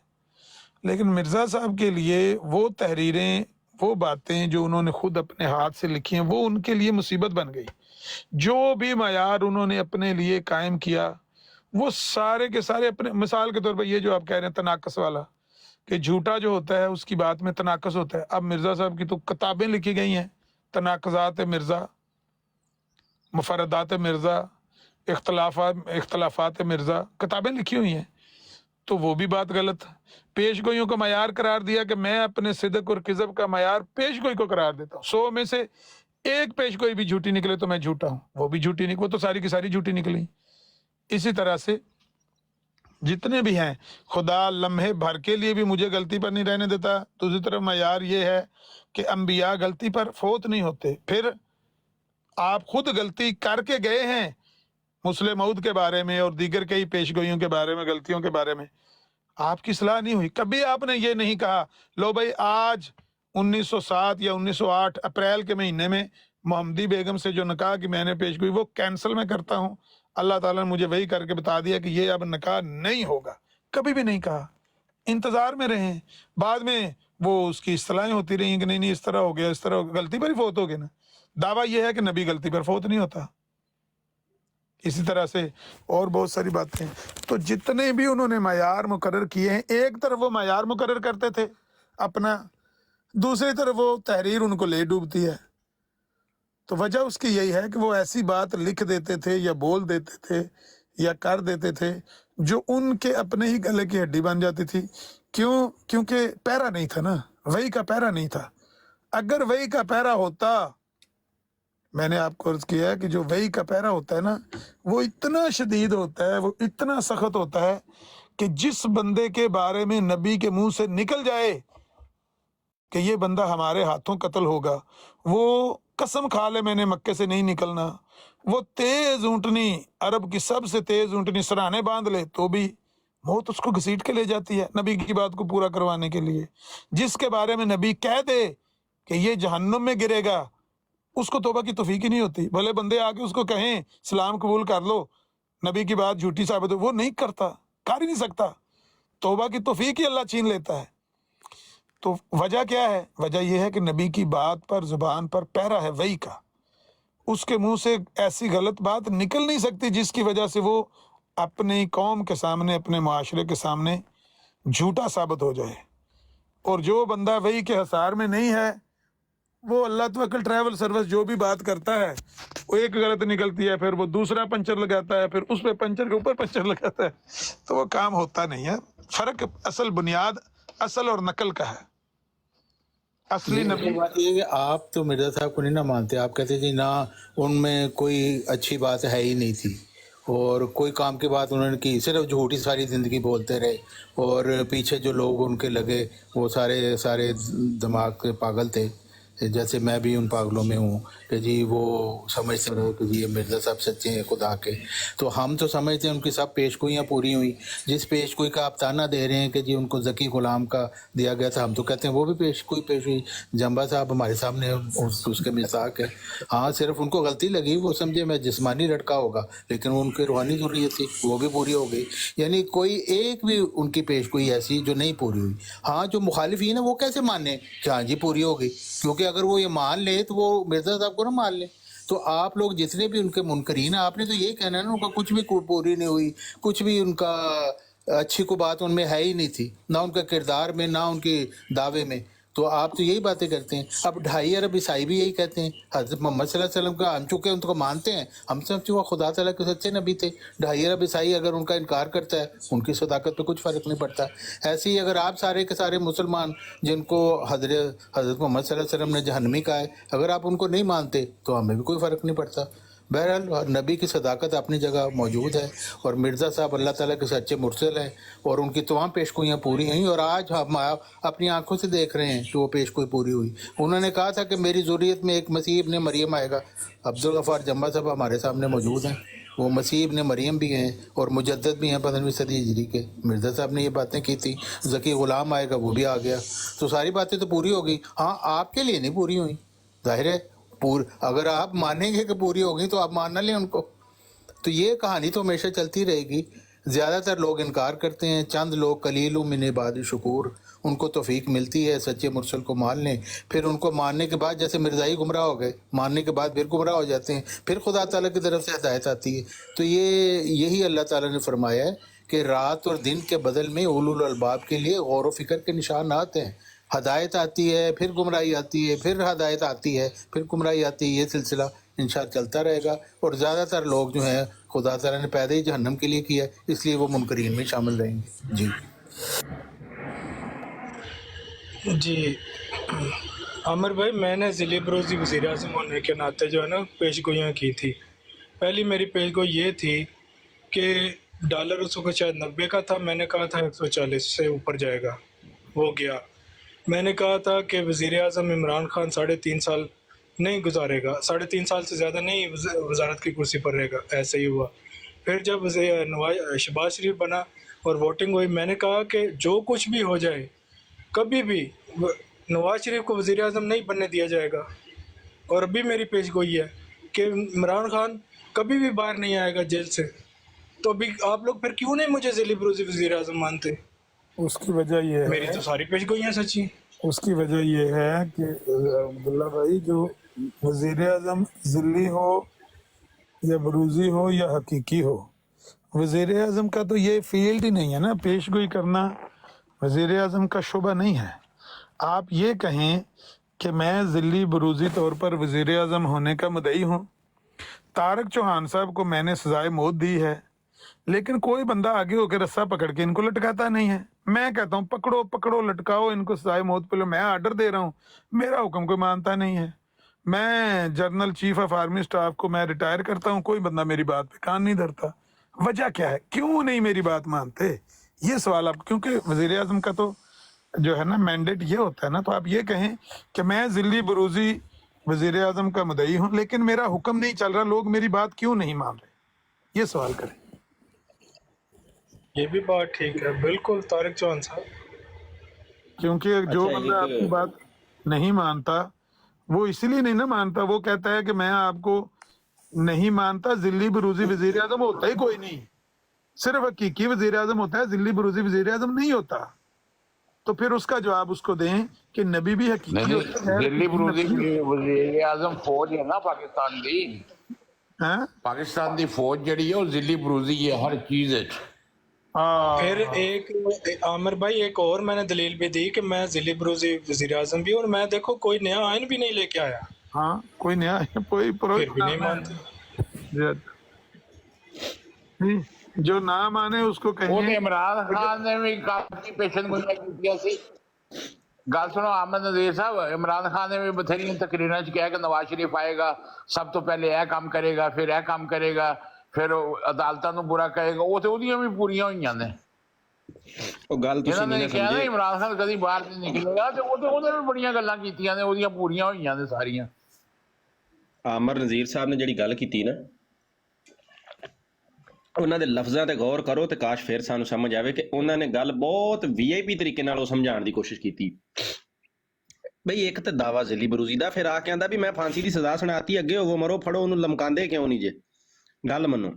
لیکن مرزا صاحب کے لیے وہ تحریریں، وہ باتیں جو انہوں نے خود اپنے ہاتھ سے لکھی ہیں، وہ ان کے لیے مصیبت بن گئی۔ جو بھی معیار انہوں نے اپنے لیے قائم کیا وہ سارے کے سارے اپنے، مثال کے طور پر یہ جو آپ کہہ رہے ہیں تناقض والا، کہ جھوٹا جو ہوتا ہے اس کی بات میں تناقض ہوتا ہے۔ اب مرزا صاحب کی تو کتابیں لکھی گئی ہیں، تناقضات مرزا، مفردات مرزا، اختلافات مرزا، کتابیں لکھی ہوئی ہیں، تو وہ بھی بات غلط۔ پیش گوئیوں کا معیار قرار دیا کہ میں اپنے صدق اور کذب کا معیار پیش گوئی کو قرار دیتا ہوں، 100 میں سے ایک پیش گوئی بھی جھوٹی نکلے تو میں جھوٹا ہوں، وہ بھی جھوٹی نکلی، وہ تو ساری کی ساری جھوٹی نکلی۔ اسی طرح سے جتنے بھی ہیں، خدا لمحے بھر کے لیے بھی مجھے غلطی پر نہیں رہنے دیتا۔ دوسری طرف معیار یہ ہے کہ انبیاء غلطی پر فوت نہیں ہوتے۔ پھر آپ خود غلطی کر کے گئے ہیں، مسلم موعود کے بارے میں اور دیگر کئی پیش گوئیوں کے بارے میں، غلطیوں کے بارے میں آپ کی اصلاح نہیں ہوئی۔ کبھی آپ نے یہ نہیں کہا لو بھائی آج 1907 یا 1908 اپریل کے مہینے میں محمدی بیگم سے جو نکاح کی میں نے پیش گوئی وہ کینسل میں کرتا ہوں، اللہ تعالیٰ نے مجھے وہی کر کے بتا دیا کہ یہ اب نکاح نہیں ہوگا، کبھی بھی نہیں کہا۔ انتظار میں رہیں، بعد میں وہ اس کی اصطلاحیں ہوتی رہیں کہ نہیں اس طرح ہو گیا، اس طرح ہو گیا، غلطی پر ہی فوت ہو گیا نا۔ دعویٰ یہ ہے کہ نبی غلطی پر فوت نہیں ہوتا۔ اسی طرح سے اور بہت ساری باتیں، تو جتنے بھی انہوں نے معیار مقرر کیے ہیں، ایک طرف وہ معیار مقرر کرتے تھے اپنا، دوسری طرف وہ تحریر ان کو لے ڈوبتی ہے۔ تو وجہ اس کی یہی ہے کہ وہ ایسی بات لکھ دیتے تھے یا بول دیتے تھے یا کر دیتے تھے جو ان کے اپنے ہی گلے کی ہڈی بن جاتی تھی۔ کیونکہ پیرا نہیں تھا نا، وحی کا پیرا نہیں تھا۔ اگر وحی کا پیرا ہوتا، میں نے آپ کو عرض کیا ہے کہ جو وحی کا پیرا ہوتا ہے نا وہ اتنا شدید ہوتا ہے، وہ اتنا سخت ہوتا ہے کہ جس بندے کے بارے میں نبی کے منہ سے نکل جائے کہ یہ بندہ ہمارے ہاتھوں قتل ہوگا، وہ قسم کھا لے میں نے مکے سے نہیں نکلنا، وہ تیز اونٹنی، عرب کی سب سے تیز اونٹنی سرانے باندھ لے تو بھی موت اس کو گھسیٹ کے لے جاتی ہے نبی کی بات کو پورا کروانے کے لیے۔ جس کے بارے میں نبی کہہ دے کہ یہ جہنم میں گرے گا، اس کو توبہ کی توفیق ہی نہیں ہوتی۔ بھلے بندے آ کے اس کو کہیں اسلام قبول کر لو، نبی کی بات جھوٹی ثابت ہو، وہ نہیں کرتا، کر ہی نہیں سکتا، توبہ کی توفیق ہی اللہ چھین لیتا ہے۔ تو وجہ کیا ہے؟ وجہ یہ ہے کہ نبی کی بات پر، زبان پر پیرا ہے وحی کا، اس کے منہ سے ایسی غلط بات نکل نہیں سکتی جس کی وجہ سے وہ اپنی قوم کے سامنے، اپنے معاشرے کے سامنے جھوٹا ثابت ہو جائے۔ اور جو بندہ وحی کے حصار میں نہیں ہے، وہ اللہ توکل ٹریول سروس جو بھی بات کرتا ہے وہ ایک غلط نکلتی ہے، پھر وہ دوسرا پنچر لگاتا ہے، پھر اس پہ پنچر کے اوپر پنچر لگاتا ہے، تو وہ کام ہوتا نہیں ہے۔ فرق اصل بنیاد اصل اور نقل کا ہے۔ اصلی نبی بات یہ ہے کہ آپ تو مرزا صاحب کو نہیں نہ مانتے، آپ کہتے جی نہ ان میں کوئی اچھی بات ہے ہی نہیں تھی، اور کوئی کام کی بات انہوں نے کی، صرف جھوٹی ساری زندگی بولتے رہے، اور پیچھے جو لوگ ان کے لگے وہ سارے دماغ کے پاگل تھے، جیسے میں بھی ان پاگلوں میں ہوں کہ جی وہ سمجھتے رہے کہ جی یہ مرزا صاحب سچے ہیں خدا کے۔ تو ہم تو سمجھتے ہیں ان کی سب پیش گوئیاں پوری ہوئیں۔ جس پیش گوئی کا آپ تانا دے رہے ہیں کہ جی ان کو ذکی غلام کا دیا گیا تھا، ہم تو کہتے ہیں وہ بھی پیش ہوئی۔ جمبا صاحب ہمارے سامنے اس کے مزاق ہے، ہاں صرف ان کو غلطی لگی، وہ سمجھے میں جسمانی لڑکا ہوگا، لیکن ان کی روحانی ضروریت تھی، وہ بھی پوری ہو گئی۔ یعنی کوئی ایک بھی ان کی پیش گوئی ایسی جو نہیں پوری ہوئی۔ ہاں جو مخالفین ہیں وہ کیسے مانے کہ ہاں جی پوری ہو گئی، کیونکہ اگر وہ یہ مان لے تو وہ مرزا صاحب کو نہ مان لے۔ تو آپ لوگ جتنے بھی ان کے منکرین ہیں، آپ نے تو یہی کہنا ہے نا ان کا کچھ بھی پوری نہیں ہوئی، کچھ بھی ان کا اچھی کو بات ان میں ہے ہی نہیں تھی، نہ ان کا کردار میں، نہ ان کے دعوے میں۔ تو آپ تو یہی باتیں کرتے ہیں۔ اب 2.5 ارب عیسائی بھی یہی کہتے ہیں، حضرت محمد صلی اللہ علیہ وسلم کا ہم چونکہ ان کو مانتے ہیں، ہم سمجھتے وہ خدا تعالیٰ کے سچے نبی تھے۔ 2.5 ارب عیسائی اگر ان کا انکار کرتا ہے، ان کی صداقت پہ کچھ فرق نہیں پڑتا۔ ایسے ہی اگر آپ سارے کے سارے مسلمان جن کو حضرت محمد صلی اللہ علیہ وسلم نے جہنمی کہا ہے، اگر آپ ان کو نہیں مانتے تو ہمیں بھی کوئی فرق نہیں پڑتا۔ بہرحال نبی کی صداقت اپنی جگہ موجود ہے، اور مرزا صاحب اللہ تعالیٰ کے سچے مرسل ہیں، اور ان کی تمام پیش گوئیاں پوری ہیں، اور آج ہم اپنی آنکھوں سے دیکھ رہے ہیں کہ وہ پیش گوئی پوری ہوئی۔ انہوں نے کہا تھا کہ میری ذریت میں ایک مسیح ابن مریم آئے گا۔ عبدالغفار جمبا صاحب ہمارے سامنے موجود ہیں، وہ مسیح ابن مریم بھی ہیں اور مجدد بھی ہیں 15ویں صدی ہجری کے۔ مرزا صاحب نے یہ باتیں کی تھی، ذکی غلام آئے گا، وہ بھی آ گیا، تو ساری باتیں تو پوری ہو گئی۔ ہاں آپ کے لیے نہیں پوری ہوئی، ظاہر ہے اگر آپ مانیں گے کہ پوری ہو گئی تو آپ مان نہ لیں ان کو۔ تو یہ کہانی تو ہمیشہ چلتی رہے گی. زیادہ تر لوگ انکار کرتے ہیں، چند لوگ قلیل من عباد شکور، ان کو توفیق ملتی ہے سچے مرسل کو مان لیں، پھر ان کو ماننے کے بعد جیسے مرزائی گمراہ ہو گئے، ماننے کے بعد پھر گمراہ ہو جاتے ہیں، پھر خدا تعالیٰ کی طرف سے ہدایت آتی ہے. تو یہی اللہ تعالیٰ نے فرمایا ہے کہ رات اور دن کے بدل میں اولو الالباب کے لیے غور و فکر کے نشانات ہیں. ہدایت آتی ہے، پھر گمراہی آتی ہے، پھر ہدایت آتی ہے، پھر گمراہی آتی ہے. یہ سلسلہ انشاءاللہ چلتا رہے گا. اور زیادہ تر لوگ جو ہیں خدا تعالیٰ نے پیدا ہی جہنم کے لیے کیا ہے، اس لیے وہ منکرین میں شامل رہیں گے. جی جی عامر بھائی، میں نے ضلع بروزی وزیر اعظم ہونے کے ناطے جو ہے نا پیش گوئیاں کی تھی. پہلی میری پیش گوئی یہ تھی کہ ڈالر اس وقت شاید 90 کا تھا، میں نے کہا تھا 140 سے اوپر جائے گا، وہ گیا. میں نے کہا تھا کہ وزیر اعظم عمران خان 3.5 سال نہیں گزارے گا، 3.5 سال سے زیادہ نہیں وزارت کی کرسی پر رہے گا. ایسے ہی ہوا. پھر جب شہباز شریف بنا اور ووٹنگ ہوئی، میں نے کہا کہ جو کچھ بھی ہو جائے کبھی بھی نواز شریف کو وزیر اعظم نہیں بننے دیا جائے گا. اور ابھی میری پیش گوئی ہے کہ عمران خان کبھی بھی باہر نہیں آئے گا جیل سے. تو ابھی آپ لوگ پھر کیوں نہیں مجھے ذیلی بروزی وزیر اعظم مانتے؟ اس کی وجہ یہ میری ہے تو ساری پیش گوئیاں سچی ہیں. اس کی وجہ یہ ہے کہ عبداللہ بھائی، جو وزیر اعظم ذلی ہو یا بروزی ہو یا حقیقی ہو، وزیر اعظم کا تو یہ فیلڈ ہی نہیں ہے نا. پیش گوئی کرنا وزیر اعظم کا شعبہ نہیں ہے. آپ یہ کہیں کہ میں ذلی بروزی طور پر وزیر اعظم ہونے کا مدعی ہوں، طارق چوہان صاحب کو میں نے سزائے موت دی ہے، لیکن کوئی بندہ آگے ہو کے رسہ پکڑ کے ان کو لٹکاتا نہیں ہے. میں کہتا ہوں پکڑو پکڑو لٹکاؤ ان کو سزائے موت پہ لو، میں آرڈر دے رہا ہوں، میرا حکم کوئی مانتا نہیں ہے. میں general chief of army staff کو میں ریٹائر کرتا ہوں، کوئی بندہ میری بات پہ کان نہیں دھرتا. وجہ کیا ہے؟ کیوں نہیں میری بات مانتے؟ یہ سوال آپ، کیونکہ وزیر اعظم کا تو جو ہے نا مینڈیٹ یہ ہوتا ہے نا. تو آپ یہ کہیں کہ میں ذلی بروزی وزیر اعظم کا مدعی ہوں لیکن میرا حکم نہیں چل رہا، لوگ میری بات کیوں نہیں مان رہے؟ یہ سوال کریں. یہ بھی بات ٹھیک ہے، بالکل طارق چوہان صاحب. کیونکہ جو اچھا بندہ آپ کی ایک بات نہیں مانتا وہ اسی لیے نہیں نا مانتا، وہ کہتا ہے کہ میں آپ کو نہیں مانتا. ذلی بروزی وزیر اعظم ہوتا ہی کوئی نہیں، صرف حقیقی وزیر اعظم ہوتا ہے، ذلی بروزی وزیر اعظم نہیں ہوتا. تو پھر اس کا جواب اس کو دیں کہ نبی بھی حقیقی ہوتا ہے، غیر دلی حقیقی بروزی نبی نہیں وزیر اعظم فوج ہے نا پاکستان دی. ہوتا. ہاں؟ پاکستان دی فوج جڑی ہے وہ ذلی بروزی ہے ہر چیز ہے. پھر ایک عامر بھائی ایک اور میں نے دلیل بھی دی کہ میں ذیلی بروزی وزیر اعظم بھی ہوں، اور میں دیکھو کوئی نیا آئین بھی نہیں لے کے آیا، ہاں کوئی نیا کوئی پھر بھی نہیں مانتے. جی، جو نہ مانے اس کو وہ کہیں. تے عمران خان نے بھی کافی پیشن گوئیاں کیتیاں سی. گل سنو احمد نذیر صاحب، عمران خان نے بھی بتھیری تقریراں چ کہا کہ نواز شریف آئے گا سب تو پہلے اے کام کرے گا، پھر اے کام کرے گا، پھر عدالتاں نو برا کہے گا. وہ تے اودیاں بھی پوریاں ہوئیاں نے. ਉਹ ਗੱਲ ਤੁਸੀਂ انہوں ਨਹੀਂ نے ਨਾ کہا نا ਸਮਝੇ. عمران خان کدی باہر نہیں نکلے گا، تے وہ بھی بڑیاں گلاں کیتیاں نے، اودیاں پوریاں ہوئیاں نے ساریاں. ਆਮਰ ਨਜ਼ੀਰ ਸਾਹਿਬ ਨੇ ਜਿਹੜੀ ਗੱਲ ਕੀਤੀ ਨਾ, ਉਹਨਾਂ ਦੇ ਲਫ਼ਜ਼ਾਂ ਤੇ ਗੌਰ ਕਰੋ ਤੇ ਕਾਸ਼ ਫਿਰ ਸਾਨੂੰ ਸਮਝ ਆਵੇ ਕਿ ਉਹਨਾਂ ਨੇ ਗੱਲ ਬਹੁਤ ਵੀਆਈਪੀ ਤਰੀਕੇ ਨਾਲ ਉਹ ਸਮਝਾਉਣ ਦੀ ਕੋਸ਼ਿਸ਼ ਕੀਤੀ. ਬਈ ਇੱਕ ਤੇ ਦਾਵਾ ਜ਼ਿਲੀ ਬਰੂਜ਼ੀ ਦਾ, ਫਿਰ ਆ ਕੇ ਆਂਦਾ ਵੀ ਮੈਂ ਫਾਂਸੀ ਦੀ ਸਜ਼ਾ ਸੁਣਾਤੀ, ਅੱਗੇ ਹੋਵੋ ਮਰੋ, ਫੜੋ ਉਹਨੂੰ, ਲਮਕਾਉਂਦੇ ਕਿਉਂ ਨਹੀਂ ਜੇ? ਗੱਲ ਮੰਨੋ,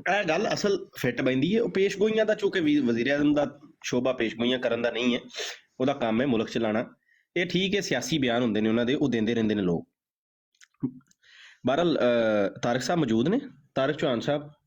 ਇਹ ਗੱਲ ਅਸਲ ਫਿੱਟ ਬੈਂਦੀ ਹੈ. ਉਹ ਪੇਸ਼ਗੋਈਆਂ ਦਾ, ਚੂੰਕਿ ਵਜ਼ੀਰ ਆਜ਼ਮ ਦਾ ਸ਼ੋਭਾ ਪੇਸ਼ਗੋਈਆਂ ਕਰਨ ਦਾ ਨਹੀਂ ਹੈ, ਉਹਦਾ ਕੰਮ ਹੈ ਮੁਲਕ ਚਲਾਉਣਾ. ਇਹ ਠੀਕ ਹੈ, ਸਿਆਸੀ ਬਿਆਨ ਹੁੰਦੇ ਨੇ ਉਹਨਾਂ ਦੇ, ਉਹ ਦਿੰਦੇ ਰਹਿੰਦੇ ਨੇ ਲੋਕ. ਬਹਰਹਾਲ ਤਾਰਿਕ ਸਾਹਿਬ ਮੌਜੂਦ ਨੇ, ਤਾਰਿਕ ਚੌਹਾਨ ਸਾਹਿਬ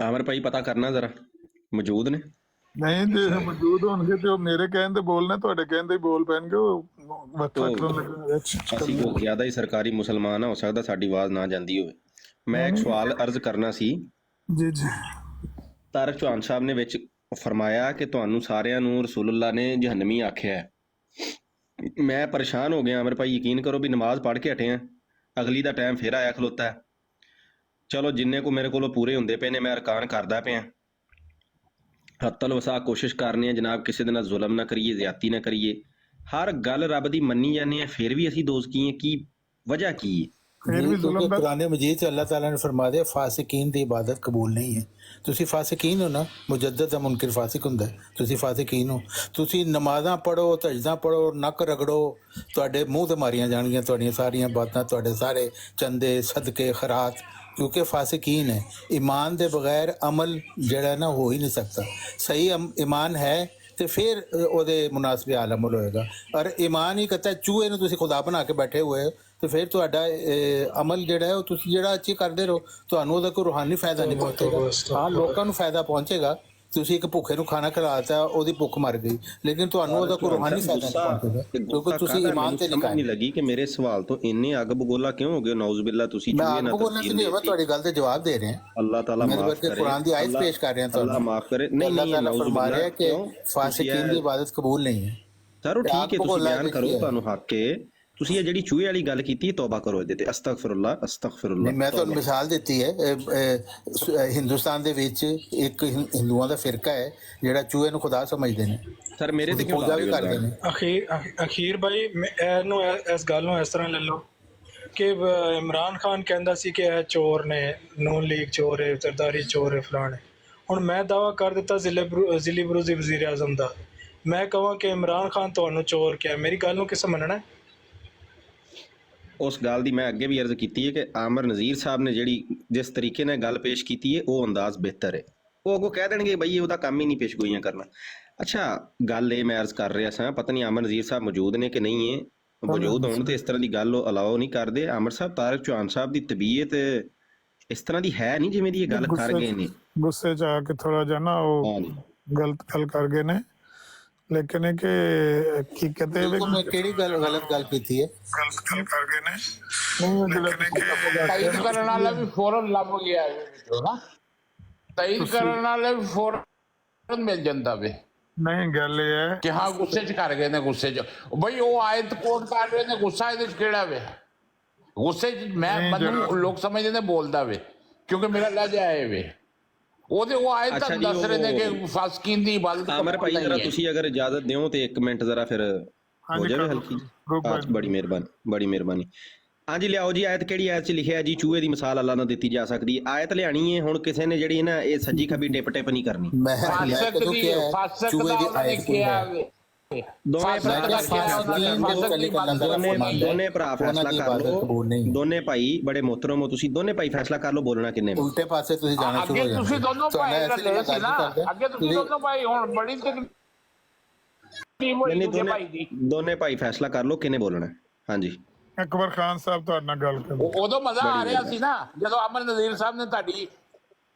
ਆਮਰ ਭਾਈ ਪਤਾ ਕਰਨਾ ਜ਼ਰਾ ਮੌਜੂਦ ਨੇ? ਨਹੀਂ ਜੇ ਮੌਜੂਦ ਹੋਣਗੇ ਤੇ ਉਹ ਮੇਰੇ ਕਹਿਣ ਤੇ ਬੋਲਣਾ, ਤੁਹਾਡੇ ਕਹਿਣ ਤੇ ਹੀ ਬੋਲ ਪੈਣਗੇ. ਉਹ ਵੱਖਰਾ ਕਰਨ ਲੱਗਾ. ਅਸੀਂ ਕੋਈ ਜ਼ਿਆਦਾ ਹੀ ਸਰਕਾਰੀ ਮੁਸਲਮਾਨ ਆ, ਹੋ ਸਕਦਾ ਸਾਡੀ ਆਵਾਜ਼ ਨਾ ਜਾਂਦੀ ਹੋਵੇ. ਮੈਂ ਇੱਕ ਸਵਾਲ ਅਰਜ਼ ਕਰਨਾ ਸੀ. ਜੀ ਜੀ. ਤਾਰਿਕ ਚੌਹਾਨ ਸਾਹਿਬ ਨੇ ਵਿੱਚ ਫਰਮਾਇਆ ਕਿ ਤੁਹਾਨੂੰ ਸਾਰਿਆਂ ਨੂੰ ਰਸੂਲੁੱਲਾਹ ਨੇ ਜਹੰਨਮੀ ਆਖਿਆ ਹੈ. ਮੈਂ ਪਰੇਸ਼ਾਨ ਹੋ ਗਿਆ ਆਮਰ ਭਾਈ, ਯਕੀਨ ਕਰੋ ਵੀ ਨਮਾਜ਼ ਪੜ੍ਹ ਕੇ ਹਟੇ ਆ, ਅਗਲੀ ਦਾ ਟਾਈਮ ਫਿਰ ਆਇਆ ਖਲੋਤਾ ਹੈ. ਚਲੋ ਜਿੰਨੇ ਕੋ ਮੇਰੇ ਕੋਲੋਂ ਪੂਰੇ ਹੁੰਦੇ ਪਏ ਨੇ ਮੈਂ ਅਰਕਾਨ ਕਰਦਾ ਪਿਆ. ਹੱਤਲ ਵਸਾ ਕੋਸ਼ਿਸ਼ ਕਰਨੀ ਹੈ ਜਨਾਬ, ਕਿਸੇ ਦੇ ਨਾਲ ਜ਼ੁਲਮ ਨਾ ਕਰੀਏ, ਜ਼ਿਆਦਤੀ ਨਾ ਕਰੀਏ, ਹਰ ਗੱਲ ਰੱਬ ਦੀ ਮੰਨੀ ਜਾਂਦੇ ਆ, ਫਿਰ ਵੀ ਅਸੀਂ ਦੋਸਤ ਕੀ ਹੈ? ਕੀ ਵਜ੍ਹਾ ਕੀ ਹੈ? ਫਿਰ ਵੀ ਕਿਉਂਕਿ ਜ਼ੁਲਮ ਦਾ ਕੁਰਾਨ ਮਜੀਦ 'ਚ ਅੱਲਾਹ ਤਾਲਾ ਨੇ ਫਰਮਾ ਦਿਆ ਫਾਸਿਕੀਨ ਦੀ ਇਬਾਦਤ ਕਬੂਲ ਨਹੀਂ ਹੈ। ਤੁਸੀਂ ਫਾਸਿਕੀਨ ਹੋ ਨਾ, ਮੁਜੱਦਦ ਦਾ ਮੁਨਕਿਰ ਫਾਸਿਕ ਹੁੰਦਾ ਹੈ, ਤੁਸੀਂ ਫਾਸਿਕੀਨ ਹੋ। ਤੁਸੀਂ ਨਮਾਜ਼ਾਂ ਪੜ੍ਹੋ, ਤਜਦਾਂ ਪੜ੍ਹੋ, ਨੱਕ ਰਗੜੋ, ਤੁਹਾਡੇ ਮੂੰਹ ਤੇ ਮਾਰੀਆਂ ਜਾਣਗੀਆਂ ਤੁਹਾਡੀਆਂ ਸਾਰੀਆਂ ਬਾਤਾਂ, ਤੁਹਾਡੇ ਸਾਰੇ ਚੰਦੇ ਸਦਕੇ ਖਰਾਤ, ਕਿਉਂਕਿ ਫਾਸਿਕੀਨ ਹੈ। ਈਮਾਨ ਦੇ ਬਗੈਰ ਅਮਲ ਜਿਹੜਾ ਨਾ ਹੋ ਹੀ ਨਹੀਂ ਸਕਦਾ। ਸਹੀ ਈਮਾਨ ਹੈ ਤੇ ਫਿਰ ਉਹਦੇ ਮੁਨਾਸਬ ਹਾਲ ਅਮਲ ਹੋਏਗਾ। ਔਰ ਈਮਾਨ ਹੀ ਕਹਤਾ ਚੂਹੇ ਨੂੰ ਤੁਸੀਂ ਖੁਦਾ ਬਣਾ ਕੇ ਬੈਠੇ ਹੋਏ ਹੋ ਤੇ ਫਿਰ ਤੁਹਾਡਾ ਅਮਲ ਜਿਹੜਾ ਹੈ ਉਹ ਤੁਸੀਂ ਜਿਹੜਾ ਅੱਛੀ ਕਰਦੇ ਰਹੋ, ਤੁਹਾਨੂੰ ਉਹਦਾ ਕੋਈ ਰੂਹਾਨੀ ਫਾਇਦਾ ਨਹੀਂ ਪਹੁੰਚੇਗਾ। ਹਾਂ, ਲੋਕਾਂ ਨੂੰ ਫਾਇਦਾ ਪਹੁੰਚੇਗਾ। ਤੁਸੀਂ ਇੱਕ ਭੁੱਖੇ ਨੂੰ ਖਾਣਾ ਖਿਲਾਤਾ, ਉਹਦੀ ਭੁੱਖ ਮਰ ਗਈ, ਲੇਕਿਨ ਤੁਹਾਨੂੰ ਉਹਦਾ ਕੋਈ ਰੂਹਾਨੀ ਫਾਇਦਾ ਨਹੀਂ ਪਹੁੰਚੇਗਾ ਕਿਉਂਕਿ ਤੁਸੀਂ ਈਮਾਨ ਤੇ ਸਮਝ ਨਹੀਂ ਲੱਗੀ ਕਿ ਮੇਰੇ ਸਵਾਲ ਤੋਂ ਇੰਨੇ ਅੱਗ ਬਗੋਲਾ ਕਿਉਂ ਹੋ ਗਏ। ਨੌਜ਼ ਬਿੱਲਾ, ਤੁਸੀਂ ਮੈਂ ਚੂਹੇ ਨਾਲ ਆਪਕੋ ਬੋਲਣਾ ਨਹੀਂ, ਮੈਂ ਤੁਹਾਡੀ ਗੱਲ ਤੇ ਜਵਾਬ ਦੇ ਰਿਹਾ। ਅੱਲਾਹ ਤਾਲਾ ਮੇਰੇ ਮਾਫ ਵਰਗੇ ਕਰੇ, ਕੁਰਾਨ ਦੀ ਆਇਤ ਪੇਸ਼ ਕਰ ਰਹੇ ਹਾਂ ਅੱਲਾਹ ਤੁਹਾਨੂੰ। ਮਾਫ ਕਰੇ। ਨਹੀਂ ਅੱਲਾਹ ਨਹੀਂ, ਤਾਲਾ ਨੌਜ਼ ਫਰਮਾ ਰਿਹਾ ਬਿੱਲਾ ਕਿ ਕਿਉਂ? ਫਾਸਿਕੀਨ ਦੀ ਇਬਾਦਤ ਕਬੂਲ ਨਹੀਂ ਹੈ। ਚਲੋ ਠੀਕ ਹੈ, ਤੁਸੀਂ ਬਿਆਨ ਕਰੋ, ਹੈ। ਤੁਹਾਨੂੰ ਹੱਕ ਹੈ। ਤੁਸੀਂ ਇਹ ਜਿਹੜੀ ਚੂਹੇ ਵਾਲੀ ਗੱਲ ਕੀਤੀ, ਤੌਬਾ ਕਰੋ ਇਹਦੇ ਤੇ। ਅਸਤਗਫਿਰullah ਅਸਤਗਫਿਰullah। ਨਹੀਂ, ਮੈਂ ਤੁਹਾਨੂੰ ਮਿਸਾਲ ਦਿੱਤੀ ਹੈ। ਹਿੰਦੁਸਤਾਨ ਦੇ ਵਿੱਚ ਇੱਕ ਹਿੰਦੂਆਂ ਦਾ ਫਿਰਕਾ ਹੈ ਜਿਹੜਾ ਚੂਹੇ ਨੂੰ ਖੁਦਾ ਸਮਝਦੇ ਨੇ। ਸਰ ਮੇਰੇ ਤੇ ਕਿਉਂ ਪੂਜਾ ਵੀ ਲਾ ਰਹੇ ਕਰਦੇ ਹੋ? ਨੇ। ਅਖੀਰ ਭਾਈ ਇਹਨੂੰ ਇਸ ਗੱਲ ਨੂੰ ਇਸ ਤਰ੍ਹਾਂ ਲੈ ਲਓ ਕਿ ਇਮਰਾਨ ਖਾਨ ਕਹਿੰਦਾ ਸੀ ਕਿ ਇਹ ਚੋਰ ਨੇ, ਨੂਨ ਲੀਗ ਚੋਰ ਹੈ, ਸਰਦਾਰੀ ਚੋਰ ਹੈ, ਫਲਾਣੇ। ਹੁਣ ਮੈਂ ਦਾਵਾ ਕਰ ਦਿੱਤਾ ਜ਼ਿਲ੍ਹੀ ਬਰੂਜ਼ੀ ਵਜ਼ੀਰ ਆਜ਼ਮ ਦਾ, ਮੈਂ ਕਹਾਂ ਕਿ ਇਮਰਾਨ ਖਾਨ ਤੁਹਾਨੂੰ ਚੋਰ ਕਿਹਾ, ਮੇਰੀ ਗੱਲ ਨੂੰ ਕਿਸ ਮੰਨਣਾ ਹੈ? ਉਸ ਗੱਲ ਦੀ ਮੈਂ ਅੱਗੇ ਵੀ ਅਰਜ਼ ਕੀਤੀ ਹੈ ਕਿ ਆਮਰ ਨਜ਼ੀਰ ਸਾਹਿਬ ਨੇ ਜਿਹੜੀ ਜਿਸ ਤਰੀਕੇ ਨਾਲ ਗੱਲ ਪੇਸ਼ ਕੀਤੀ ਹੈ ਉਹ ਅੰਦਾਜ਼ ਬਿਹਤਰ ਹੈ। ਉਹ ਅੱਗੋਂ ਕਹਿ ਦੇਣਗੇ ਬਈ ਉਹਦਾ ਕੰਮ ਹੀ ਨਹੀਂ ਪੇਸ਼ਗੋਈਆਂ ਕਰਨਾ। ਅੱਛਾ, ਗੱਲ ਇਹ ਮੈਂ ਅਰਜ਼ ਕਰ ਰਿਹਾ ਸਾਂ, ਪਤਾ ਨਹੀਂ ਆਮਰ ਨਜ਼ੀਰ ਸਾਹਿਬ ਮੌਜੂਦ ਨੇ ਕਿ ਨਹੀਂ ਹੈ। ਮੌਜੂਦ ਹੋਣ ਤੇ ਇਸ ਤਰ੍ਹਾਂ ਦੀ ਗੱਲ ਉਹ ਅਲਾਓ ਨਹੀਂ ਕਰਦੇ। ਆਮਰ ਸਾਹਿਬ, ਤਾਰਿਕ ਚੌਹਾਨ ਸਾਹਿਬ ਦੀ ਤਬੀਅਤ ਇਸ ਤਰ੍ਹਾਂ ਦੀ ਹੈ ਨਹੀਂ ਜਿਵੇਂ ਦੀ ਇਹ ਗੱਲ ਕਰ ਗਏ ਨੇ। ਗੁੱਸੇ ਚ ਆ ਕੇ ਥੋੜਾ ਜਿਹਾ ਨਾ ਉਹ ਗਲਤ ਗੱਲ ਕਰ ਗਏ ਨੇ। ਲੇਕਿਨ ਇਹ ਕਿ ਕੀ ਕਹਤੇ ਵੇ ਮੈਂ ਕਿਹੜੀ ਗੱਲ ਗਲਤ ਗੱਲ ਕੀਤੀ ਹੈ? ਗਲਤ ਗੱਲ ਕਰ ਗਏ ਨੇ। ਤਾਇਦ ਕਰਨ ਵਾਲਾ ਵੀ ਫੌਰਨ ਲੱਭ ਗਿਆ ਨਾ, ਤਾਇਦ ਕਰਨ ਵਾਲਾ ਵੀ ਫੌਰਨ ਮਿਲ ਜਾਂਦਾ ਵੇ। ਨਹੀਂ, ਗੱਲ ਇਹ ਹੈ ਕਿ ਹਾਂ ਗੁੱਸੇ ਚ ਕਰ ਗਏ ਨੇ, ਗੁੱਸੇ ਚ ਬਈ ਉਹ ਆਇਤ ਕੋਟ ਕਰ ਰਹੇ ਨੇ, ਗੁੱਸਾ ਇਹਦੇ ਚ ਕਿਹੜਾ ਵੇ? ਗੁੱਸੇ ਚ ਮੈਨੂੰ ਲੋਕ ਸਮਝਦੇ ਨੇ ਬੋਲਦਾ ਵੇ ਕਿਉਂਕਿ ਮੇਰਾ ਲਹਿਜਾ ਆਏ ਵੇ। ਉਹਦੇ ਉਹ ਆਇਤ ਤਾਂ ਦੱਸ ਰਹੇ ਨੇ ਕਿ ਫਾਸਕੀਨ ਦੀ ਇਬਾਦਤ। ਆਮਰ ਭਾਈ ਜਰਾ ਤੁਸੀਂ ਅਗਰ ਇਜਾਜ਼ਤ ਦਿਓ ਤੇ 1 ਮਿੰਟ ਜ਼ਰਾ ਫਿਰ ਹੋ ਜਾਵੇ ਹਲਕੀ। ਬੜੀ ਮਿਹਰਬਾਨੀ, ਬੜੀ ਮਿਹਰਬਾਨੀ। ਹਾਂਜੀ ਲਿਆਓ ਜੀ, ਆਇਤ ਕਿਹੜੀ ਆਇਤ 'ਚ ਲਿਖਿਆ ਜੀ ਚੂਹੇ ਦੀ ਮਿਸਾਲ ਅੱਲਾਹ ਨਾਲ ਦਿੱਤੀ ਜਾ ਸਕਦੀ ਹੈ? ਆਇਤ ਲਿਆਣੀ ਹੈ ਹੁਣ ਕਿਸੇ ਨੇ ਜਿਹੜੀ ਨਾ ਇਹ ਸੱਜੀ ਖੱਬੀ ਟਿਪ ਟਿਪ ਨਹੀਂ ਕਰਨੀ। ਮੈਂ ਕਦੋਂ ਕਿਹਾ ਚੂਹੇ ਦੀ ਆਇਤ ਕੋਈ ਹੈ? ਦੋਨੇ ਭਰਾ ਫੈਸਲਾ ਕਰ ਲਓ, ਦੋਨੇ ਭਾਈ ਬੜੇ ਮੁਹਤਰਮ ਹੋ ਤੁਸੀਂ, ਦੋਨੇ ਭਾਈ ਫੈਸਲਾ ਕਰ ਲਓ ਬੋਲਣਾ ਕਿੰਨੇ। ਉਲਟੇ ਪਾਸੇ ਤੁਸੀਂ ਜਾਣਾ ਸ਼ੁਰੂ ਹੋ ਜਾਂਦੇ। ਤੁਸੀਂ ਦੋਨੋਂ ਭਾਈ ਲੜੇ ਸੀ ਨਾ, ਅੱਗੇ ਤੁਸੀਂ ਦੋਨੋਂ ਭਾਈ ਹੁਣ ਬੜੀ ਟੀਮ ਹੋਈ ਦੂਜੇ ਭਾਈ ਦੀ। ਦੋਨੇ ਭਾਈ ਫੈਸਲਾ ਕਰ ਲਓ ਕਿੰਨੇ ਬੋਲਣਾ। ਹਾਂਜੀ, ਅਕਬਰ ਖਾਨ ਸਾਹਿਬ ਤੁਹਾਡੇ ਨਾਲ ਗੱਲ ਕਰੋ। ਉਦੋਂ ਮਜ਼ਾ ਆ ਰਿਹਾ ਸੀ ਨਾ ਜਦੋਂ ਅਮਰ ਨਜ਼ੀਰ ਸਾਹਿਬ ਨੇ ਤੁਹਾਡੀ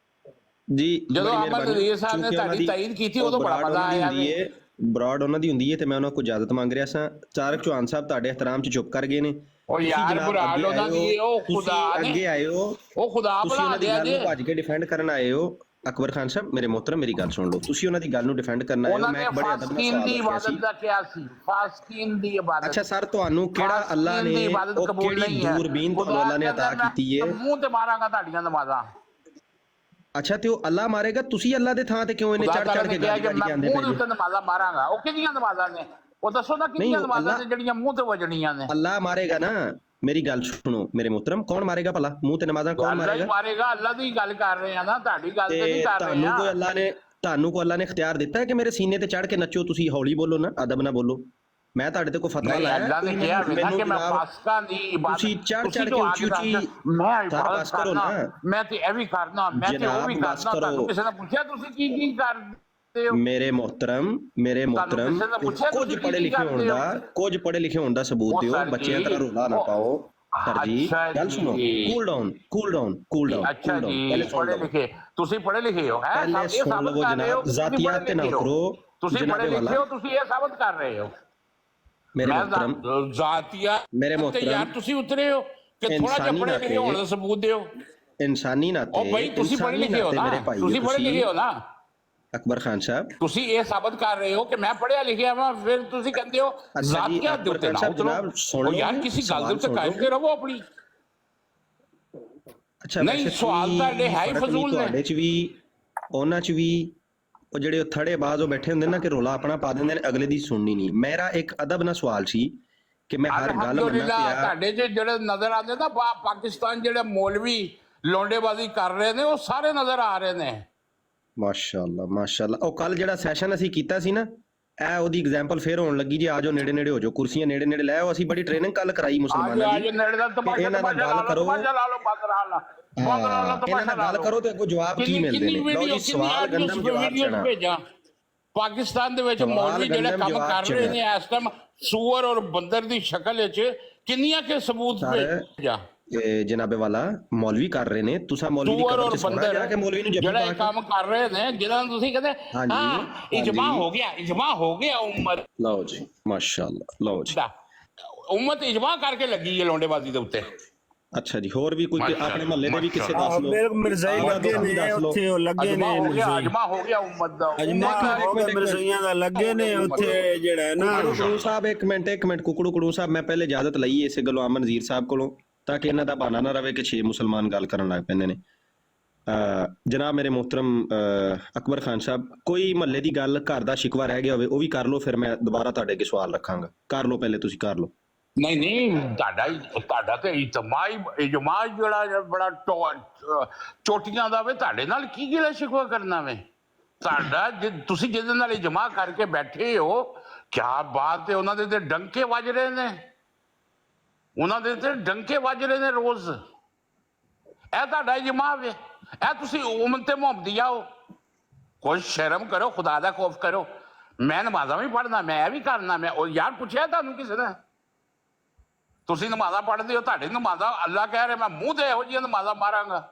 ਜੀ ਜਦੋਂ ਅਮਰ ਨਜ਼ੀਰ ਸਾਹਿਬ ਨੇ ਤੁਹਾਡੀ ਤਾਇਦ ਕੀਤੀ ਉਦੋਂ ਬੜਾ ਮਜ਼ਾ ਆਇਆ। ਬਰਾਡ ਉਹਨਾਂ ਦੀ ਹੁੰਦੀ ਹੈ ਤੇ ਮੈਂ ਉਹਨਾਂ ਕੋਲ ਇਜਾਜ਼ਤ ਮੰਗ ਰਿਹਾ ਸਾਂ। ਤਾਰਿਕ ਚੌਹਾਨ ਸਾਹਿਬ ਤੁਹਾਡੇ ਇhtਰਾਮ 'ਚ ਚੁੱਪ ਕਰ ਗਏ ਨੇ। ਉਹ ਯਾਰ ਬਰਾਡ ਉਹਨਾਂ ਦੀ ਉਹ ਖੁਦਾ ਨੇ ਅੱਗੇ ਆਏ ਹੋ, ਉਹ ਖੁਦਾ ਬਣਾ ਦਿਆ ਜੇ। ਭੱਜ ਕੇ ਡਿਫੈਂਡ ਕਰਨ ਆਏ ਹੋ। ਅਕਬਰ ਖਾਨ ਸਾਹਿਬ ਮੇਰੇ ਮੁਹਤਰਮ ਮੇਰੀ ਗੱਲ ਸੁਣ ਲਓ, ਤੁਸੀਂ ਉਹਨਾਂ ਦੀ ਗੱਲ ਨੂੰ ਡਿਫੈਂਡ ਕਰਨ ਆਏ ਹੋ। ਮੈਂ ਬੜੇ ਅਦਬ ਨਾਲ ਫਾਸਕੀਨ ਦੀ ਇਬਾਦਤ ਦਾ ਕਿਹਾ ਸੀ, ਫਾਸਕੀਨ ਦੀ ਇਬਾਦਤ। ਅੱਛਾ ਸਰ, ਤੁਹਾਨੂੰ ਕਿਹੜਾ ਅੱਲਾਹ ਨੇ ਉਹ ਕਿਹੜੀ ਦੂਰਬੀਨ ਤੁਹਾਨੂੰ ਅੱਲਾਹ ਨੇ عطا ਕੀਤੀ ਹੈ? ਮੂੰਹ ਤੇ ਮਾਰਾਂਗਾ ਤੁਹਾਡੀਆਂ ਨਮਾਜ਼ਾਂ। ਅੱਛਾ ਤੇ ਉਹ ਅੱਲਾਹ ਮਾਰੇਗਾ, ਤੁਸੀਂ ਅੱਲਾਹ ਦੇ ਥਾਂ ਤੇ ਕਿਉਂ ਇਹਨੇ ਚੜ ਚੜ ਕੇ ਗਾਲੀ ਕੱਢ ਕੇ ਆਂਦੇ ਪਏ? ਮੂੰਹ ਤੇ ਨਮਾਜ਼ਾਂ ਮਾਰਾਂਗਾ। ਉਹ ਕਿਹਦੀਆਂ ਨਮਾਜ਼ਾਂ ਨੇ? ਉਹ ਦੱਸੋ ਨਾ ਕਿਹਦੀਆਂ ਨਮਾਜ਼ਾਂ ਨੇ ਜਿਹੜੀਆਂ ਮੂੰਹ ਤੇ ਵਜਣੀਆਂ ਨੇ? ਅੱਲਾਹ ਮਾਰੇਗਾ ਨਾ। ਮੇਰੀ ਗੱਲ ਸੁਣੋ ਮੇਰੇ ਮੁਹਤਰਮ, ਕੌਣ ਮਾਰੇਗਾ ਭਲਾ? ਮੂੰਹ ਤੇ ਨਮਾਜ਼ਾਂ ਕੌਣ ਮਾਰੇਗਾ? ਮਾਰੇਗਾ ਅੱਲਾਹ ਦੀ ਗੱਲ ਕਰ ਰਹੇ ਆ ਨਾ, ਤੁਹਾਡੀ ਗੱਲ ਤੇ ਨਹੀਂ ਕਰ ਰਹੇ ਆ। ਤੁਹਾਨੂੰ ਕੋਈ ਅੱਲਾਹ ਨੇ ਇਖਤਿਆਰ ਦਿੱਤਾ ਹੈ ਕਿ ਮੇਰੇ ਸੀਨੇ ਤੇ ਚੜ ਕੇ ਨੱਚੋ? ਤੁਸੀਂ ਹੌਲੀ ਬੋਲੋ ਨਾ, ਅਦਬ ਨਾ ਬੋਲੋ। ਮੈਂ ਤੁਹਾਡੇ ਤੇ ਕੋਈ ਫਤਵਾ ਲਾਇਆ? ਅੱਲਾਹ ਨੇ ਕਿਹਾ ਕਿ ਮੈਂ ਫਾਸਕਾਂ ਦੀ ਇਬਾਦਤ, ਤੁਸੀਂ ਚੜ ਚੜ ਕੇ ਉੱਚੀ ਉੱਚੀ ਮੈਂ ਇਬਾਦਤ ਕਰਨਾ, ਮੈਂ ਤੇ ਇਹ ਵੀ ਕਰਨਾ, ਮੈਂ ਤੇ ਉਹ ਵੀ ਕਰਨਾ। ਤੁਹਾਨੂੰ ਕਿਸੇ ਨੇ ਪੁੱਛਿਆ ਤੁਸੀਂ ਕੀ ਕੀ ਕਰਦੇ ਹੋ? ਮੇਰੇ ਮੁਹਤਰਮ ਕੁਝ ਪੜ੍ਹੇ ਲਿਖੇ ਹੋਣ ਦਾ ਸਬੂਤ ਦਿਓ। ਬੱਚਿਆਂ ਤਰ੍ਹਾਂ ਰੋਲਾ ਨਾ ਪਾਓ। ਜੀ ਗੱਲ ਸੁਣੋ, ਕੂਲ ਡਾਊਨ। ਅੱਛਾ ਜੀ, ਪੜ੍ਹੇ ਲਿਖੇ ਤੁਸੀਂ ਪੜ੍ਹੇ ਲਿਖੇ ਹੋ? ਹੈ ਇਹ ਸਾਬਤ ਕਰ ਰਹੇ ਹੋ ਜ਼ਾਤੀਆਤ ਤੇ ਨਾ ਕਰੋ। ਤੁਸੀਂ ਪੜ੍ਹੇ ਲਿਖੇ ਹੋ, ਤੁਸੀਂ ਇਹ ਸਾਬਤ ਕਰ ਰਹੇ ਹੋ। ਮੇਰੇ ਮੁਹਤਰਮ ਯਾਰ ਤੁਸੀਂ ਉਤਰੇ ਹੋ ਕਿ ਥੋੜਾ ਜਿਹਾ ਪੜ੍ਹੇ ਲਿਖੇ ਹੋਣ ਦਾ ਸਬੂਤ ਦਿਓ। ਇਨਸਾਨੀ ਨਾਤੇ ਉਹ ਭਾਈ ਤੁਸੀਂ ਪੜ੍ਹੇ ਲਿਖੇ ਹੋ ਨਾ, ਤੁਸੀਂ ਪੜ੍ਹੇ ਲਿਖੇ ਹੋ ਨਾ ਅਕਬਰ ਖਾਨ ਸਾਹਿਬ। ਤੁਸੀਂ ਇਹ ਸਾਬਤ ਕਰ ਰਹੇ ਹੋ ਕਿ ਮੈਂ ਪੜ੍ਹਿਆ ਲਿਖਿਆ ਵਾਂ, ਫਿਰ ਤੁਸੀਂ ਕਹਿੰਦੇ ਹੋ ਜ਼ਾਤੀਆਤ ਦੇ ਉੱਤੇ ਨਾ ਉਤਰੋ। ਯਾਰ ਕਿਸੇ ਗੱਲ ਦੇ ਉੱਤੇ ਕਾਇਮ ਤੇ ਰਹੋ ਆਪਣੀ। ਅੱਛਾ ਨਹੀਂ, ਸਵਾਲ ਤੁਹਾਡੇ ਹੈ ਹੀ ਫਜ਼ੂਲ ਨੇ। ਤੁਹਾਡੇ 'ਚ ਵੀ ਉਹਨਾਂ 'ਚ ਵੀ ਉਹ ਜਿਹੜੇ ਥੜੇ ਬਾਜ਼ ਉਹ ਬੈਠੇ ਹੁੰਦੇ ਨਾ ਕਿ ਰੋਲਾ ਆਪਣਾ ਪਾ ਦਿੰਦੇ ਨੇ, ਅਗਲੇ ਦੀ ਸੁਣਨੀ ਨਹੀਂ। ਮੇਰਾ ਇੱਕ ਅਦਬ ਨਾਲ ਸਵਾਲ ਸੀ ਕਿ ਮੈਂ ਹਰ ਗੱਲ ਮੰਨਾਂ ਅਲਹਮਦੁਲਿਲਾ ਪਿਆ। ਤੁਹਾਡੇ 'ਚ ਜਿਹੜੇ ਨਜ਼ਰ ਆਉਂਦੇ ਨਾ ਪਾਕਿਸਤਾਨ ਜਿਹੜੇ ਮੌਲਵੀ ਲੌਂਡੇਬਾਜ਼ੀ ਕਰ ਰਹੇ ਨੇ ਉਹ ਸਾਰੇ ਨਜ਼ਰ ਆ ਰਹੇ ਨੇ। ਮਾਸ਼ਾਅੱਲਾ ਮਾਸ਼ਾਅੱਲਾ। ਉਹ ਕੱਲ ਜਿਹੜਾ ਸੈਸ਼ਨ ਅਸੀਂ ਕੀਤਾ ਸੀ ਨਾ, ਇਹ ਉਹਦੀ ਐਗਜ਼ਾਮਪਲ ਫੇਰ ਹੋਣ ਲੱਗੀ ਜੀ। ਆਜੋ ਨੇੜੇ ਨੇੜੇ ਹੋ ਜਾਓ, ਕੁਰਸੀਆਂ ਨੇੜੇ ਨੇੜੇ ਲੈ ਆਓ। ਅਸੀਂ ਬੜੀ ਟ੍ਰੇਨਿੰਗ ਕੱਲ ਕਰਾਈ ਮੁਸਲਮਾਨਾਂ ਅੱਜ ਦੀ। ਨੇੜੇ ਦਾ ਤਮਾਸ਼ਾ ਇਹਨਾਂ ਨਾਲ ਗੱਲ ਕਰੋ, ਤਮਾਸ਼ਾ ਲਾ ਲਓ ਬਾਦਰ ਹਾਲਾ ਇਹਨਾਂ ਨਾਲ ਗੱਲ ਕਰੋ ਤੇ ਅੱਗੋਂ ਜਵਾਬ ਕੀ ਮਿਲਦੇ ਨੇ। ਲਓ ਜੀ, ਸਵਾਲ ਗੰਦਮ ਜਵਾਬ ਚਣਾ। ਭੇਜਾਂ ਪਾਕਿਸਤਾਨ ਦੇ ਵਿੱਚ ਸਵਾਲ ਮੌਲਵੀ ਜਿਹੜੇ ਗੰਦਮ ਕੰਮ ਜਵਾਬ ਕਰ ਰਹੇ ਚਣਾ। ਨੇ ਇਸ ਟਾਈਮ ਸੂਅਰ ਔਰ ਬੰਦਰ ਦੀ ਸ਼ਕਲ ਵਿੱਚ ਕਿੰਨੀਆਂ ਕੇ ਸਬੂਤ ਭੇਜਾਂ। ਜਨਾਬੇ ਵਾਲਾ ਮੌਲਵੀ ਕਰ ਰਹੇ ਨੇ, ਤੁਸੀਂ ਮੌਲਵੀ ਦੀ ਸੂਅਰ ਕਬਰ ਔਰ ਚ ਸੋਣਾ ਬੰਦਰ ਜਾ ਕੇ ਮੌਲਵੀ ਨੂੰ ਜੱਫੀ ਜਿਹੜਾ ਪਾ ਇਹ ਕੇ। ਕੰਮ ਕਰ ਰਹੇ ਨੇ, ਜਿਹਨਾਂ ਨੂੰ ਤੁਸੀਂ ਕਹਿੰਦੇ ਹਾਂ ਇਜਮਾ ਹੋ ਗਿਆ, ਇਜਮਾ ਹੋ ਗਿਆ ਉਮਤ ਲਓ ਜੀ ਮਾਸ਼ਾਅੱਲਾ। ਲਓ ਜੀ ਦਾ। ਉਮਤ ਇਜਮਾ ਕਰਕੇ ਲੱਗੀ ਹੈ ਲੌਂਡੇਬਾਜ਼ੀ ਦੇ ਉੱਤੇ। ਅੱਛਾ ਜੀ, ਹੋਰ ਵੀ ਕੋਈ ਆਪਣੇ ਮਹੱਲੇ ਦੇ ਵੀ ਕਿਸੇ ਦੱਸ ਲਓ। ਮੇਰੇ ਮਿਰਜ਼ਾਈ ਲੱਗੇ ਨੇ ਉੱਥੇ, ਉਹ ਲੱਗੇ ਨੇ ਅਜਮਾ ਹੋ ਗਿਆ ਉਮਤ ਦਾ। ਮਿਰਜ਼ਾਈਆਂ ਦਾ ਲੱਗੇ ਨੇ ਉੱਥੇ ਜਿਹੜਾ ਹੈ ਨਾ। ਕੁਕੜੂ ਸਾਹਿਬ ਇੱਕ ਮਿੰਟ ਕੁਕੜੂ ਸਾਹਿਬ, ਮੈਂ ਪਹਿਲੇ ਇਜਾਜ਼ਤ ਲਈ ਇਸੇ ਗੱਲੋਂ ਅਮਨ ਨਜ਼ੀਰ ਸਾਹਿਬ ਕੋਲੋਂ, ਤਾਂ ਕਿ ਇਹਨਾਂ ਦਾ ਬਹਾਨਾ ਨਾ ਰਵੇ ਕਿ 6 ਮੁਸਲਮਾਨ ਗੱਲ ਕਰਨ ਲੱਗ ਪੈਂਦੇ ਨੇ। ਜਨਾਬ ਮੇਰੇ ਮੁਹਤਰਮ ਅਕਬਰ ਖਾਨ ਸਾਹਿਬ, ਕੋਈ ਮਹੱਲੇ ਦੀ ਗੱਲ ਘਰ ਦਾ ਸ਼ਿਕਵਾ ਰਹਿ ਗਿਆ ਹੋਵੇ ਉਹ ਵੀ ਕਰ ਲਓ, ਫਿਰ ਮੈਂ ਦੁਬਾਰਾ ਤੁਹਾਡੇ ਅੱਗੇ ਸਵਾਲ ਰੱਖਾਂਗਾ। ਕਰ ਲਓ, ਪਹਿਲੇ ਤੁਸੀਂ ਕਰ ਲਓ। ਨਹੀਂ ਤੁਹਾਡਾ ਤੇ ਇਜਮਾ ਜਿਹੜਾ ਬੜਾ ਚੋਟੀਆਂ ਦਾ ਵੇ, ਤੁਹਾਡੇ ਨਾਲ ਕੀ ਗਿਲਾ ਸ਼ਿਕਵਾ ਕਰਨਾ ਵੇ। ਤੁਹਾਡਾ ਤੁਸੀਂ ਜਿਹਦੇ ਨਾਲ ਇਜਮਾ ਕਰਕੇ ਬੈਠੇ ਹੋ, ਕਿਆ ਬਾਤ ਹੈ। ਉਹਨਾਂ ਦੇ ਤੇ ਡੰਕੇ ਵੱਜ ਰਹੇ ਨੇ, ਉਹਨਾਂ ਦੇ ਤੇ ਡੰਕੇ ਵੱਜ ਰਹੇ ਨੇ ਰੋਜ਼। ਇਹ ਤੁਹਾਡਾ ਇਜਮਾ ਵੇ। ਇਹ ਤੁਸੀਂ ਉਮਤ ਮੁਹੰਮਦੀਆ ਹੋ। ਕੁਝ ਸ਼ਰਮ ਕਰੋ, ਖੁਦਾ ਦਾ ਖੌਫ ਕਰੋ। ਮੈਂ ਨਮਾਜ਼ਾਂ ਵੀ ਪੜ੍ਹਨਾ, ਮੈਂ ਇਹ ਵੀ ਕਰਨਾ। ਮੈਂ ਉਹ ਯਾਰ ਪੁੱਛਿਆ ਤੁਹਾਨੂੰ ਕਿਸੇ ਨੇ? ਤੁਸੀਂ ਨਮਾਜ਼ਾਂ ਪੜ੍ਹਦੇ ਹੋ, ਤੁਹਾਡੀ ਨਮਾਜ਼ਾਂ ਅੱਲਾ ਕਹਿ ਰਿਹਾ ਮੈਂ ਮੂੰਹ ਤੇ ਇਹੋ ਜਿਹੀਆਂ ਨਮਾਜ਼ਾਂ ਮਾਰਾਂਗਾ।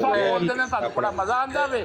ਬੋਲਦੇ ਨੇ ਤੁਹਾਨੂੰ ਬੜਾ ਮਜ਼ਾ ਆਉਂਦਾ ਵੇ।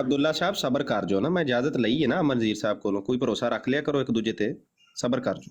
ਅਬਦੁੱਲਾ ਸਾਹਿਬ ਸਬਰ ਕਰ ਜਾਓ ਨਾ, ਮੈਂ ਇਜਾਜ਼ਤ ਲਈ ਹੈ ਨਾ ਅਮਨ ਨਜ਼ੀਰ ਸਾਹਿਬ ਕੋਲੋਂ। ਕੋਈ ਭਰੋਸਾ ਰੱਖ ਲਿਆ ਕਰੋ ਇੱਕ ਦੂਜੇ ਤੇ, ਸਬਰ ਕਰ ਜਾਓ।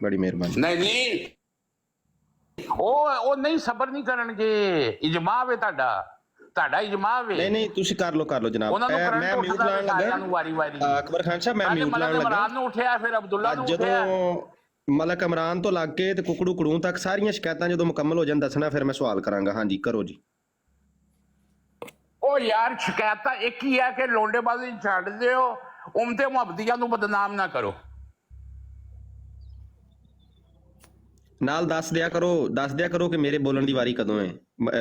ਬੜੀ ਮਿਹਰਬਾਨੀ। ਨਹੀਂ ਉਹ ਨਹੀਂ ਸਬਰ ਨਹੀਂ ਕਰਨਗੇ। ਇਜਮਾ ਵੇ ਤੁਹਾਡਾ ਇਜਮਾ ਵੇ। ਨਹੀਂ ਤੁਸੀਂ ਕਰ ਲਓ ਜਨਾਬ। ਉਹਨਾਂ ਨੂੰ ਮੈਂ ਮਿਊਟ ਲਾਉਣ ਲੱਗਾ ਵਾਰੀ ਅਕਬਰ ਖਾਨ ਸਾਹਿਬ, ਮੈਂ ਮਿਊਟ ਲਾਉਣ ਲੱਗਾ। ਇਮਰਾਨ ਨੂੰ ਉਠਿਆ, ਫਿਰ ਅਬਦੁੱਲਾ ਨੂੰ ਉਠਿਆ। ਜਦੋਂ ਮਲਕ ਇਮਰਾਨ ਤੋਂ ਲੱਗ ਕੇ ਤੇ ਕੁਕੜੂ ਤੱਕ ਸਾਰੀਆਂ ਸ਼ਿਕਾਇਤਾਂ ਜਦੋਂ ਮੁਕੰਮਲ ਹੋ ਜਾਣ ਦੱਸਣਾ, ਫਿਰ ਮੈਂ ਸਵਾਲ ਕਰਾਂਗਾ। ਹਾਂਜੀ ਕਰੋ ਜੀ। ਉਹ ਯਾਰ ਸ਼ਿਕਾਇਤਾਂ ਇੱਕ ਹੀ ਹੈ ਕਿ ਲੋਂਡੇਬਾਜ਼ੀ ਛੱਡ ਦਿਓ, ਉਮਤੇ ਮੁਹੱਬਦੀਆਂ ਨੂੰ ਬਦਨਾਮ ਨਾ ਕਰੋ। ਨਾਲ ਦੱਸ ਦਿਆ ਕਰੋ ਕਿ ਮੇਰੇ ਬੋਲਣ ਦੀ ਵਾਰੀ ਕਦੋਂ ਹੈ।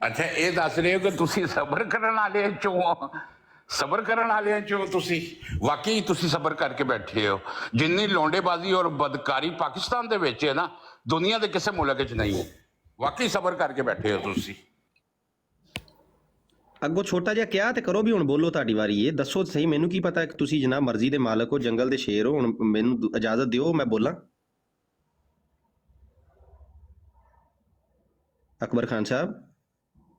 ਅੱਛਾ ਇਹ ਦੱਸ ਰਹੇ ਹੋ ਕਿ ਤੁਸੀਂ ਸਬਰ ਕਰਨ ਵਾਲੇ ਚੋਂ ਤੁਸੀਂ ਵਾਕਈ ਤੁਸੀਂ ਸਬਰ ਕਰਕੇ ਬੈਠੇ ਹੋ। ਜਿੰਨੀ ਲੌਂਡੇਬਾਜ਼ੀ ਔਰ ਬਦਕਾਰੀ ਪਾਕਿਸਤਾਨ ਦੇ ਵਿੱਚ ਹੈ ਨਾ, ਦੁਨੀਆ ਦੇ ਕਿਸੇ ਮੁਲਕ 'ਚ ਨਹੀਂ ਹੈ। ਵਾਕਈ ਸਬਰ ਕਰਕੇ ਬੈਠੇ ਹੋ ਤੁਸੀਂ। ਅੱਗੋਂ ਛੋਟਾ ਜਿਹਾ ਕਿਹਾ ਤੇ ਕਰੋ ਵੀ ਹੁਣ ਬੋਲੋ, ਤੁਹਾਡੀ ਵਾਰੀ ਹੈ। ਦੱਸੋ ਸਹੀ, ਮੈਨੂੰ ਕੀ ਪਤਾ ਕਿ ਤੁਸੀਂ ਜਨਾਬ ਮਰਜ਼ੀ ਦੇ ਮਾਲਕ ਹੋ, ਜੰਗਲ ਦੇ ਸ਼ੇਰ ਹੋ। ਹੁਣ ਮੈਨੂੰ ਇਜਾਜ਼ਤ ਦਿਓ ਮੈਂ ਬੋਲਾਂ। ਅਕਬਰ ਖਾਨ ਸਾਹਿਬ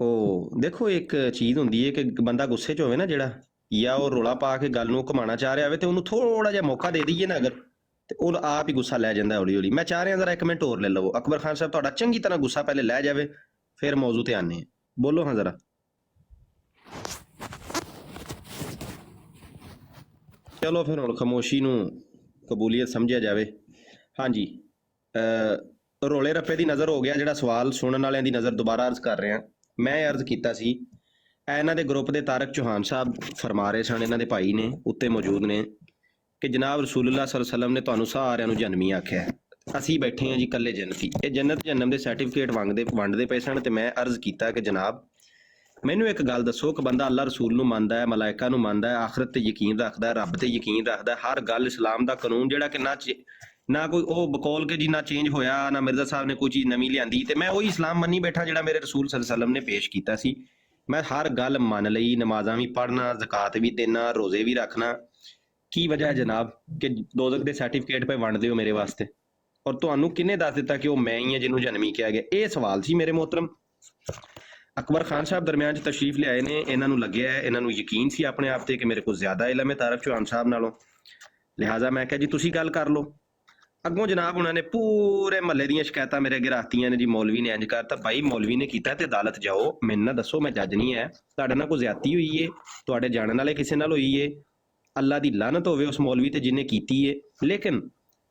ਉਹ ਦੇਖੋ ਇੱਕ ਚੀਜ਼ ਹੁੰਦੀ ਹੈ ਕਿ ਬੰਦਾ ਗੁੱਸੇ 'ਚ ਹੋਵੇ ਨਾ ਜਿਹੜਾ, ਜਾਂ ਉਹ ਰੋਲਾ ਪਾ ਕੇ ਗੱਲ ਨੂੰ ਘੁਮਾਉਣਾ ਚਾਹ ਰਿਹਾ ਹੋਵੇ, ਤੇ ਉਹਨੂੰ ਥੋੜਾ ਜਿਹਾ ਮੌਕਾ ਦੇ ਦਈਏ ਨਾ ਅਗਰ, ਤੇ ਉਹ ਆਪ ਹੀ ਗੁੱਸਾ ਲੈ ਜਾਂਦਾ ਹੌਲੀ ਹੌਲੀ। ਮੈਂ ਚਾਹ ਰਿਹਾ ਜ਼ਰਾ ਇੱਕ ਮਿੰਟ ਹੋਰ ਲੈ ਲਵੋ। ਅਕਬਰ ਖਾਨ ਸਾਹਿਬ ਤੁਹਾਡਾ ਚੰਗੀ ਤਰ੍ਹਾਂ ਗੁੱਸਾ ਪਹਿਲੇ ਲੈ ਜਾਵੇ, ਫਿਰ ਮੌਜੂ ਤੇ ਆਨੇ। ਬੋਲੋ ਹਾਂ ਜ਼ਰਾ। ਚਲੋ ਫਿਰ ਹੁਣ ਖਾਮੋਸ਼ੀ ਨੂੰ ਕਬੂਲੀਅਤ ਸਮਝਿਆ ਜਾਵੇ। ਹਾਂਜੀ, ਰੋਲੇ ਰੱਪੇ ਦੀ ਨਜ਼ਰ ਹੋ ਗਿਆ ਜਿਹੜਾ ਸਵਾਲ ਸੁਣਨ ਵਾਲਿਆਂ ਦੀ ਨਜ਼ਰ ਦੁਬਾਰਾ ਅਰਜ਼ ਕਰ ਰਿਹਾ। ਮੈਂ ਅਰਜ਼ ਕੀਤਾ ਸੀ, ਇਹਨਾਂ ਦੇ ਗਰੁੱਪ ਦੇ ਤਾਰਕ ਚੌਹਾਨ ਸਾਹਿਬ ਫਰਮਾ ਰਹੇ ਸਨ, ਇਹਨਾਂ ਦੇ ਭਾਈ ਨੇ ਉੱਤੇ ਮੌਜੂਦ ਨੇ, ਕਿ ਜਨਾਬ ਰਸੂਲੁੱਲਾਹ ਸੱਲੱਲਾਹੁ ਅਲੈਹਿ ਵਸੱਲਮ ਨੇ ਤੁਹਾਨੂੰ ਸਾਰਿਆਂ ਨੂੰ ਜਨਮੀ ਆਖਿਆ। ਅਸੀਂ ਬੈਠੇ ਹਾਂ ਜੀ ਇਕੱਲੇ ਜੰਨਤੀ। ਇਹ ਜੰਨਤ ਜਨਮ ਦੇ ਸਰਟੀਫਿਕੇਟ ਵੰਡਦੇ ਪਏ ਸਨ, ਤੇ ਮੈਂ ਅਰਜ਼ ਕੀਤਾ ਕਿ ਜਨਾਬ ਮੈਨੂੰ ਇੱਕ ਗੱਲ ਦੱਸੋ ਕਿ ਬੰਦਾ ਅੱਲਾਹ ਰਸੂਲ ਨੂੰ ਮੰਨਦਾ ਹੈ, ਮਲਾਇਕਾ ਨੂੰ ਮੰਨਦਾ ਹੈ, ਆਖਰਤ ਤੇ ਯਕੀਨ ਰੱਖਦਾ ਹੈ, ਰੱਬ ਤੇ ਯਕੀਨ ਰੱਖਦਾ ਹੈ, ਹਰ ਗੱਲ ਇਸਲਾਮ ਦਾ ਕਾਨੂੰਨ ਜਿਹੜਾ ਕਿ ਨਾ ਕੋਈ ਉਹ ਬਕੌਲ ਕੇ ਜੀ ਨਾ ਚੇਂਜ ਹੋਇਆ, ਨਾ ਮਿਰਜ਼ਾ ਸਾਹਿਬ ਨੇ ਕੋਈ ਚੀਜ਼ ਨਵੀਂ ਲਿਆਂਦੀ, ਤੇ ਮੈਂ ਉਹੀ ਇਸਲਾਮ ਮੰਨੀ ਬੈਠਾ ਜਿਹੜਾ ਮੇਰੇ ਰਸੂਲ ਸੱਲੱਲਾਹੁ ਅਲੈਹਿ ਵਸੱਲਮ ਨੇ ਪੇਸ਼ ਕੀਤਾ ਸੀ। ਮੈਂ ਹਰ ਗੱਲ ਮੰਨ ਲਈ, ਨਮਾਜ਼ਾਂ ਵੀ ਪੜ੍ਹਨਾ, ਜ਼ਕਾਤ ਵੀ ਦੇਣਾ, ਰੋਜ਼ੇ ਵੀ ਰੱਖਣਾ। ਕੀ ਵਜ੍ਹਾ ਹੈ ਜਨਾਬ ਕਿ ਦੋਜ਼ਖ ਦੇ ਸਰਟੀਫਿਕੇਟ ਪੇ ਵੰਡਦੇ ਹੋ ਮੇਰੇ ਵਾਸਤੇ? ਔਰ ਤੁਹਾਨੂੰ ਕਿਹਨੇ ਦੱਸ ਦਿੱਤਾ ਕਿ ਉਹ ਮੈਂ ਹੀ ਹਾਂ ਜਿਹਨੂੰ ਜਨਮੀ ਕਿਹਾ ਗਿਆ? ਇਹ ਸਵਾਲ ਸੀ ਮੇਰੇ ਮੁਹਤਰਮ। ਅਕਬਰ ਖਾਨ ਸਾਹਿਬ ਦਰਮਿਆਨ 'ਚ ਤਸ਼ਰੀਫ ਲਿਆਏ ਨੇ, ਇਹਨਾਂ ਨੂੰ ਲੱਗਿਆ ਹੈ, ਇਹਨਾਂ ਨੂੰ ਯਕੀਨ ਸੀ ਆਪਣੇ ਆਪ ਤੇ ਕਿ ਮੇਰੇ ਕੋਲ ਜ਼ਿਆਦਾ ਇਲਮ ਹੈ ਤਾਰਕ ਚੌਹਾਨ ਸਾਹਿਬ ਨਾਲੋਂ, ਲਿਹਾਜ਼ਾ ਮੈਂ ਕਿਹਾ ਜੀ ਤੁਸੀਂ ਗੱਲ ਕਰ ਲਓ। ਅੱਗੋਂ ਜਨਾਬ ਉਹਨਾਂ ਨੇ ਪੂਰੇ ਮਹੱਲੇ ਦੀਆਂ ਸ਼ਿਕਾਇਤਾਂ ਮੇਰੇ ਅੱਗੇ ਰੱਖਤੀਆਂ ਨੇ ਜੀ, ਮੌਲਵੀ ਨੇ ਇੰਜ ਕਰਤਾ। ਭਾਈ ਮੌਲਵੀ ਨੇ ਕੀਤਾ ਤੇ ਅਦਾਲਤ ਜਾਓ, ਮੈਨੂੰ ਨਾ ਦੱਸੋ, ਮੈਂ ਜੱਜ ਨਹੀਂ ਹੈ, ਤੁਹਾਡੇ ਨਾਲ ਕੋਈ ਜ਼ਿਆਦਤੀ ਹੋਈ ਏ, ਤੁਹਾਡੇ ਜਾਣਨ ਵਾਲੇ ਕਿਸੇ ਨਾਲ ਹੋਈ ਏ, ਅੱਲਾ ਦੀ ਲਾਨਤ ਹੋਵੇ ਉਸ ਮੌਲਵੀ ਤੇ ਜਿਹਨੇ ਕੀਤੀ ਏ। ਲੇਕਿਨ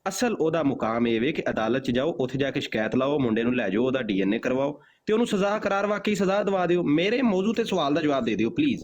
ਅਸਲ ਉਹਦਾ ਮੁਕਾਮ ਇਹ ਵੇ ਕਿ ਅਦਾਲਤ 'ਚ ਜਾਓ, ਉੱਥੇ ਜਾ ਕੇ ਸ਼ਿਕਾਇਤ ਲਾਓ, ਮੁੰਡੇ ਨੂੰ ਲੈ ਜਾਓ, ਉਹਦਾ DNA ਕਰਵਾਓ ਤੇ ਉਹਨੂੰ ਸਜ਼ਾ ਕਰਾਰ ਵਾਕਈ ਸਜ਼ਾ ਦਵਾ ਦਿਓ। ਮੇਰੇ ਮੌਜੂ ਤੇ ਸਵਾਲ ਦਾ ਜਵਾਬ ਦੇ ਦਿਓ ਪਲੀਜ਼।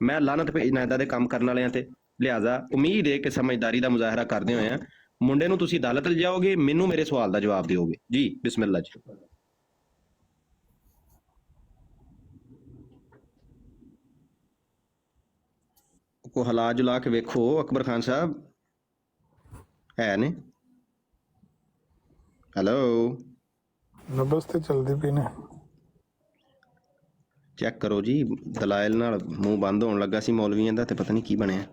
ਮੈਂ ਲਾਨਤ ਭੇਜਣਾ ਇੱਦਾਂ ਦੇ ਕੰਮ ਕਰਨ ਵਾਲਿਆਂ ਤੇ। ਲਿਹਾਜ਼ਾ ਉਮੀਦ ਹੈ ਕਿ ਸਮਝਦਾਰੀ ਦਾ ਮੁਜ਼ਾਹਰਾ ਕਰਦੇ ਹੋਏ ਆ ਮੁੰਡੇ ਨੂੰ ਤੁਸੀਂ ਅਦਾਲਤ ਲਿਜਾਓਗੇ, ਮੈਨੂੰ ਮੇਰੇ ਸਵਾਲ ਦਾ ਜਵਾਬ ਦਿਓਗੇ ਜੀ। ਬਿਸਮਿਲ੍ਲਾ ਜੀ। ਕੋ ਹਲਾ ਜੁਲਾ ਕੇ ਵੇਖੋ ਅਕਬਰ ਖਾਨ ਸਾਹਿਬ ਹੈ ਨੇ। ਹੈਲੋ, ਨਬਜ਼ ਤੇ ਚਲਦੀ ਪਈ ਨੇ। ਚੈੱਕ ਕਰੋ ਜੀ, ਦਲਾਇਲ ਨਾਲ ਮੂੰਹ ਬੰਦ ਹੋਣ ਲੱਗਾ ਸੀ ਮੌਲਵੀਆਂ ਦਾ ਤੇ ਪਤਾ ਨਹੀਂ ਕੀ ਬਣਿਆ।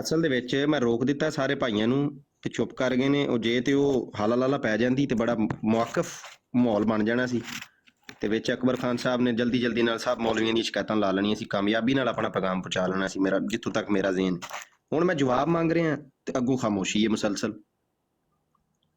ਅਸਲ ਦੇ ਵਿੱਚ ਮੈਂ ਰੋਕ ਦਿੱਤਾ ਸਾਰੇ ਭਾਈਆਂ ਨੂੰ ਤੇ ਚੁੱਪ ਕਰ ਗਏ ਨੇ। ਉਹ ਜੇ ਤੇ ਉਹ ਹਾਲਾ ਲਾਲਾ ਪੈ ਜਾਂਦੀ ਤੇ ਬੜਾ ਮੁਆਕਫ ਮਾਹੌਲ ਬਣ ਜਾਣਾ ਸੀ ਤੇ ਵਿੱਚ ਅਕਬਰ ਖਾਨ ਸਾਹਿਬ ਨੇ ਜਲਦੀ ਜਲਦੀ ਨਾਲ ਸਭ ਮੌਲਵੀਆਂ ਦੀਆਂ ਸ਼ਿਕਾਇਤਾਂ ਲਾ ਲੈਣੀਆਂ ਸੀ, ਕਾਮਯਾਬੀ ਨਾਲ ਆਪਣਾ ਪੈਗਾਮ ਪਹੁੰਚਾ ਲੈਣਾ ਸੀ ਮੇਰਾ, ਜਿੱਥੋਂ ਤੱਕ ਮੇਰਾ ਜ਼ੇਨ। ਹੁਣ ਮੈਂ ਜਵਾਬ ਮੰਗ ਰਿਹਾ ਤੇ ਅੱਗੋਂ ਖਾਮੋਸ਼ੀ ਹੈ ਮੁਸਲਸਲ।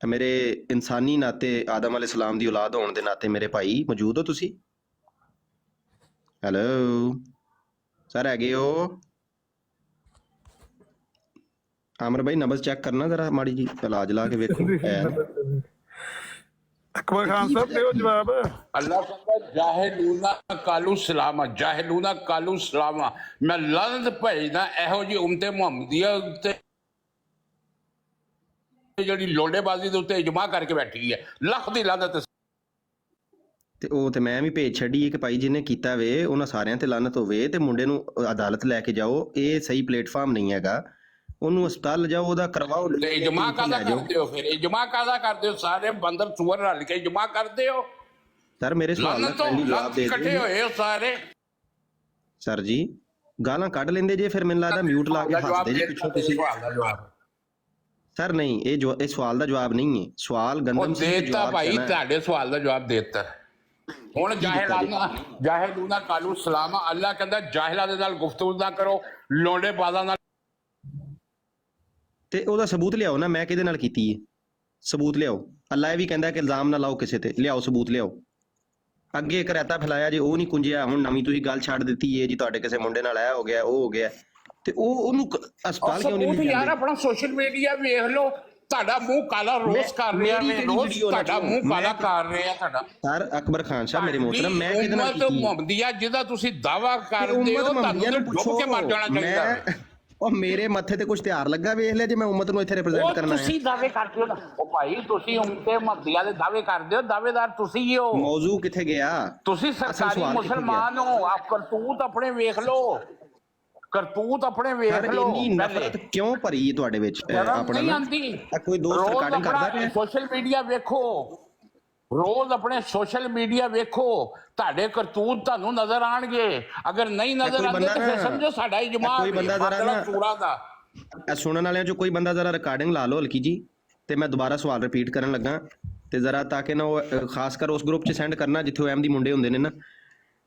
ਮੇਰੇ ਇਨਸਾਨੀ ਨਾਤੇ ਆਦਮ ਅਲੈਹ ਸਲਾਮ ਦੀ ਔਲਾਦ ਹੋਣ ਦੇ ਨਾਤੇ ਮੇਰੇ ਭਾਈ ਮੌਜੂਦ ਹੋ ਤੁਸੀਂ? ਹੈਲੋ ਸਰ, ਹੈਗੇ ਹੋ? ਆਮਰ ਭਾਈ ਨਬਜ਼ ਚੈੱਕ ਕਰਨਾ ਜ਼ਰਾ, ਮਾੜੀ ਜੀ ਇਲਾਜ ਲਾ ਕੇ ਵੇਖੋ। ਅਕਬਰ ਖਾਨ ਸਾਹਿਬ ਦਿਓ ਜਵਾਬ। ਅੱਲਾਹ ਕਹਿੰਦਾ ਜਾਹਿਲੂਨਾ ਕਾਲੂ ਸਲਾਮਾ, ਜਾਹਿਲੂਨਾ ਕਾਲੂ ਸਲਾਮਾ, ਮੈਂ ਲਾਨਤ ਭੇਜਦਾ ਇਹੋ ਜਿਹੀ ਉਮਤੇ ਮੁਹੰਮਦੀਆ ਉੱਤੇ ਜਿਹੜੀ ਲੋੜੇਬਾਜ਼ੀ ਦੇ ਉੱਤੇ ਇਜਮਾ ਕਰਕੇ ਬੈਠੀ ਹੈ, ਲੱਖ ਦੀ ਲਾਨਤ। ਤੇ ਉਹ ਤੇ ਮੈਂ ਵੀ ਭੇਜ ਛੱਡੀ ਕਿ ਭਾਈ ਜਿਹਨੇ ਕੀਤਾ ਵੇ ਉਹਨਾਂ ਸਾਰਿਆਂ ਤੇ ਲਾਨਤ ਹੋਵੇ ਤੇ ਮੁੰਡੇ ਨੂੰ ਅਦਾਲਤ ਲੈ ਕੇ ਜਾਓ। ਇਹ ਸਹੀ ਪਲੇਟਫਾਰਮ ਨਹੀਂ ਹੈਗਾ, ਉਹਨੂੰ ਹਸਪਤਾਲ ਲਿਜਾਓ, ਉਹਦਾ ਕਰਵਾਓ। ਤੇ ਇਜਮਾ ਕਾਹਦਾ ਕਰਦੇ ਹੋ ਫਿਰ? ਇਜਮਾ ਕਾਹਦਾ ਕਰਦੇ ਹੋ? ਸਾਰੇ ਬੰਦਰ ਸੂਰ ਰਲ ਕੇ ਇਜਮਾ ਕਰਦੇ ਹੋ। ਸਰ ਮੇਰੇ ਸਵਾਲ ਦਾ ਜਵਾਬ ਦੇ ਇਕੱਠੇ ਹੋਏ ਹੋ ਸਾਰੇ। ਸਰ ਜੀ ਗਾਲਾਂ ਕੱਢ ਲੈਂਦੇ ਜੇ, ਫਿਰ ਮੈਨੂੰ ਲੱਗਦਾ ਮਿਊਟ ਲਾ ਕੇ ਹੱਸਦੇ ਜੇ ਪਿੱਛੋਂ ਤੁਸੀਂ। ਸਰ ਨਹੀਂ, ਇਹ ਸਵਾਲ ਦਾ ਜਵਾਬ ਨਹੀਂ ਹੈ, ਸਵਾਲ ਗੰਦਮ ਸੀ। ਦੇਤਾ ਭਾਈ, ਤੁਹਾਡੇ ਸਵਾਲ ਦਾ ਜਵਾਬ ਦੇਤਾ। ਹੁਣ ਜਾਹਿਲੂਨਾ ਕਾਲੂ ਸਲਾਮਾ, ਅੱਲਾਹ ਕਹਿੰਦਾ ਜਾਹਿਲਾਂ ਦੇ ਨਾਲ ਗੁਫ਼ਤਗੂ ਨਾ ਕਰੋ, ਲੋੜੇਬਾਜ਼ਾਂ ਨਾਲ। ਤੇ ਉਹਦਾ ਸਬੂਤ ਲਿਆਓ ਨਾ, ਮੈਂ ਕਿਹਦੇ ਨਾਲ ਕੀਤੀ ਹੈ, ਸਬੂਤ ਲਿਆਓ। ਅੱਲਾ ਇਹ ਵੀ ਕਹਿੰਦਾ ਕਿ ਇਲਜ਼ਾਮ ਨਾ ਲਾਓ ਕਿਸੇ ਤੇ, ਲਿਆਓ ਸਬੂਤ ਲਿਆਓ। ਅੱਗੇ ਇੱਕ ਰਹਿਤਾ ਫੈਲਾਇਆ ਜੇ, ਉਹ ਨਹੀਂ ਕੁੰਜਿਆ, ਹੁਣ ਨਵੀਂ ਤੁਸੀਂ ਗੱਲ ਛੱਡ ਦਿੱਤੀ ਹੈ ਜੀ ਤੁਹਾਡੇ ਕਿਸੇ ਮੁੰਡੇ ਨਾਲ ਇਹ ਹੋ ਗਿਆ ਉਹ ਹੋ ਗਿਆ, ਤੇ ਉਹਨੂੰ ਹਸਪਤਾਲ ਕਿਉਂ ਨਹੀਂ ਲੈ ਯਾਰ ਆਪਣਾ ਸੋਸ਼ਲ ਮੀਡੀਆ ਵੇਖ ਲਓ, ਤੁਹਾਡਾ ਮੂੰਹ ਕਾਲਾ ਰੋਜ਼ ਕਰ ਰਿਹਾ, ਰੋਜ਼ ਤੁਹਾਡਾ ਮੂੰਹ ਕਾਲਾ ਕਰ ਰਿਹਾ ਤੁਹਾਡਾ। ਸਰ ਅਕਬਰ ਖਾਨ ਸਾਹਿਬ ਮੇਰੇ ਮੋਹਤਰਮ, ਮੈਂ ਕਿਹਦੇ ਨਾਲ ਕੀਤੀ ਮੁਹੰਮਦੀਆ ਜਿਹਦਾ ਤੁਸੀਂ ਦਾਵਾ ਕਰਦੇ ਹੋ, ਤੁਹਾਨੂੰ ਡੁੱਬ ਕੇ ਮਰ ਜਾਣਾ ਚਾਹੀਦਾ। ਉਹ ਮੇਰੇ ਮੱਥੇ ਤੇ ਕੁਝ ਤਿਆਰ ਲੱਗਾ, ਵੇਖ ਲਿਆ ਜੇ ਮੈਂ ਉਮਤ ਨੂੰ ਇੱਥੇ ਰਿਪਰੈਜ਼ੈਂਟ ਕਰਨਾ ਹੈ। ਤੁਸੀਂ ਦਾਅਵੇ ਕਰਦੇ ਹੋ ਨਾ, ਉਹ ਭਾਈ ਤੁਸੀਂ ਉਮਤੇ ਮੁਹੰਮਦੀਆ ਦੇ ਦਾਅਵੇ ਕਰਦੇ ਹੋ, ਦਾਅਵੇਦਾਰ ਤੁਸੀਂ ਹੀ ਹੋ। ਮੌਜੂ ਕਿੱਥੇ ਗਿਆ? ਤੁਸੀਂ ਸਰਕਾਰੀ ਮੁਸਲਮਾਨ ਹੋ, ਆਪ ਕਰਤੂਤ ਆਪਣੇ ਵੇਖ ਲਓ, ਕਰਤੂਤ ਆਪਣੇ ਵੇਖ ਲਓ। ਇੰਨੀ ਨਫ਼ਰਤ ਕਿਉਂ ਭਰੀ ਹੈ ਤੁਹਾਡੇ ਵਿੱਚ? ਆਪਣਾ ਕੋਈ ਦੋਸਤ ਰਿਕਾਰਡਿੰਗ ਕਰਦਾ ਪਿਆ? ਸੋਸ਼ਲ ਮੀਡੀਆ ਵੇਖੋ, ਰੋਜ਼ ਆਪਣੇ ਸੋਸ਼ਲ ਮੀਡੀਆ ਵੇਖੋ, ਤੁਹਾਡੇ ਕਰਤੂਤ ਤੁਹਾਨੂੰ ਨਜ਼ਰ ਆਣਗੇ। ਅਗਰ ਨਹੀਂ ਨਜ਼ਰ ਆਉਂਦੇ ਤਾਂ ਫਿਰ ਸਮਝੋ ਸਾਡਾ ਇਜਮਾ ਕੋਈ ਬੰਦਾ ਜ਼ਰਾ ਸੂਰਾ ਦਾ। ਸੁਣਨ ਵਾਲਿਆਂ ਚੋਂ ਕੋਈ ਬੰਦਾ ਜ਼ਰਾ ਰਿਕਾਰਡਿੰਗ ਲਾ ਲਓ ਹਲਕੀ ਜੀ, ਤੇ ਮੈਂ ਦੁਬਾਰਾ ਸਵਾਲ ਰਿਪੀਟ ਕਰਨ ਲੱਗਾ ਤੇ ਜ਼ਰਾ ਤਾਂ ਕਿ ਨਾ ਉਹ ਖਾਸ ਕਰ ਉਸ ਗਰੁੱਪ 'ਚ ਸੈਂਡ ਕਰਨਾ ਜਿੱਥੇ ਅਹਿਮਦੀ ਮੁੰਡੇ ਹੁੰਦੇ ਨੇ ਨਾ।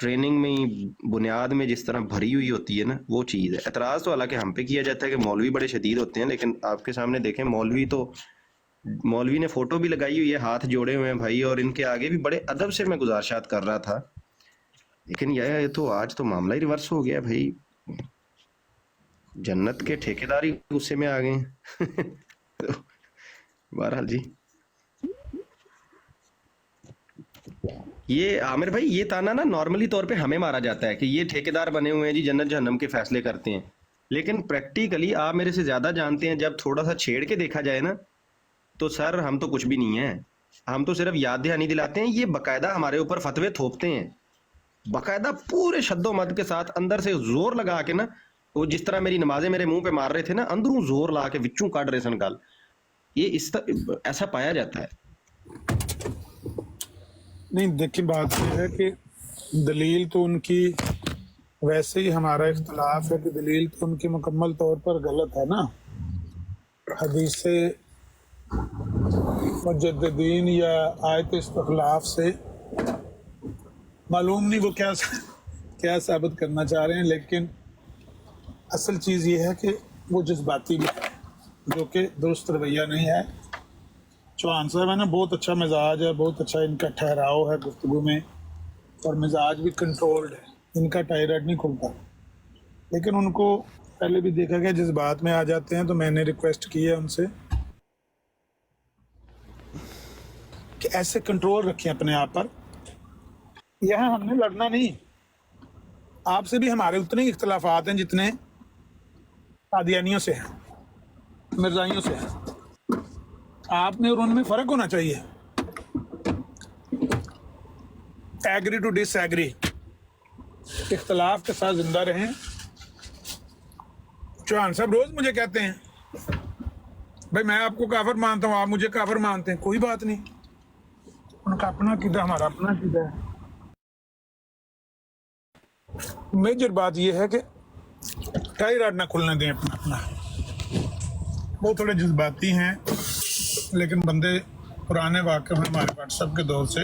ٹریننگ میں ہی بنیاد میں جس طرح بھری ہوئی ہوتی ہے نا وہ چیز ہے. اعتراض تو حالانکہ ہم پہ کیا جاتا ہے کہ مولوی بڑے شدید ہوتے ہیں، لیکن آپ کے سامنے دیکھیں مولوی نے فوٹو بھی لگائی ہوئی ہے، ہاتھ جوڑے ہوئے ہیں بھائی، اور ان کے آگے بھی بڑے ادب سے میں گزارشات کر رہا تھا. لیکن یہ تو آج تو معاملہ ہی ریورس ہو گیا بھائی، جنت کے ٹھیکیدار ہی غصے میں آ گئے ہیں. تو بہرحال جی، یہ عامر بھائی یہ تانا نا نارملی طور پہ ہمیں مارا جاتا ہے کہ یہ ٹھیکیدار بنے ہوئے ہیں جی، جنت جہنم کے فیصلے کرتے ہیں. لیکن پریکٹیکلی آپ میرے سے زیادہ جانتے ہیں، جب تھوڑا سا چھیڑ کے دیکھا جائے نا تو سر ہم تو کچھ بھی نہیں ہیں، ہم تو صرف یاد دہانی دلاتے ہیں. یہ باقاعدہ ہمارے اوپر فتوے تھوپتے ہیں، باقاعدہ پورے شد و مد کے ساتھ اندر سے زور لگا کے نا، وہ جس طرح میری نمازیں میرے منہ پہ مار رہے تھے نا، اندروں زور لا کے وچوں کاٹ رہے سن گل. یہ ایسا پایا جاتا ہے. نہیں دیکھیں، بات یہ ہے کہ دلیل تو ان کی، ویسے ہی ہمارا اختلاف ہے کہ دلیل تو ان کی مکمل طور پر غلط ہے نا. حدیث مجددین یا آیت استخلاف سے معلوم نہیں وہ کیا ثابت کرنا چاہ رہے ہیں، لیکن اصل چیز یہ ہے کہ وہ جذباتی بھی ہے، جو کہ درست رویہ نہیں ہے. چوہان صاحب ہے نا، بہت اچھا مزاج ہے، بہت اچھا ان کا ٹھہراؤ ہے گفتگو میں، اور مزاج بھی کنٹرولڈ ہے، ان کا ٹائرڈ نہیں کھلتا. لیکن ان کو پہلے بھی دیکھا گیا جذبات میں آ جاتے ہیں، تو میں نے ریکویسٹ کی ہے ان سے کہ ایسے کنٹرول رکھیں اپنے آپ پر. یہاں ہم نے لڑنا نہیں، آپ سے بھی ہمارے اتنے ہی اختلافات ہیں جتنے قادیانیوں سے ہیں، مرزائیوں سے ہیں. آپ نے اور ان میں فرق ہونا چاہیے. ایگری ٹو ڈس ایگری، اختلاف کے ساتھ زندہ رہیں. چوہان صاحب روز مجھے کہتے ہیں بھائی میں آپ کو کافر مانتا ہوں، آپ مجھے کافر مانتے ہیں، کوئی بات نہیں، ان کا اپنا عقیدہ، ہمارا اپنا عقیدہ ہے. میجر بات یہ ہے کہ ٹائی راڈ نہ کھلنے دیں اپنا. وہ تھوڑے جذباتی ہیں، لیکن بندے پرانے واقع ہیں ہمارے واٹس ایپ کے دور سے.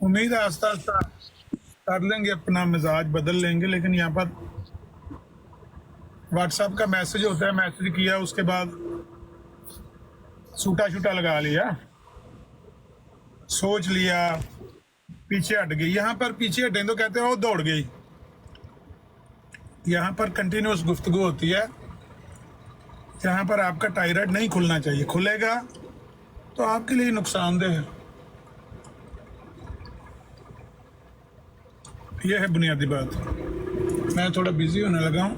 امید ہے آہستہ آہستہ کر لیں گے، اپنا مزاج بدل لیں گے. لیکن یہاں پر واٹس ایپ کا میسج ہوتا ہے، میسج کیا اس کے بعد سوٹا شوٹا لگا لیا، سوچ لیا، پیچھے ہٹ گئی. یہاں پر پیچھے ہٹیں تو کہتے ہیں وہ دوڑ گئی. یہاں پر کنٹینیوس گفتگو ہوتی ہے، یہاں پر آپ کا ٹائرڈ نہیں کھلنا چاہیے. کھلے گا تو آپ کے لیے نقصان دہ ہے. یہ ہے بنیادی بات. میں تھوڑا بزی ہونے لگا ہوں،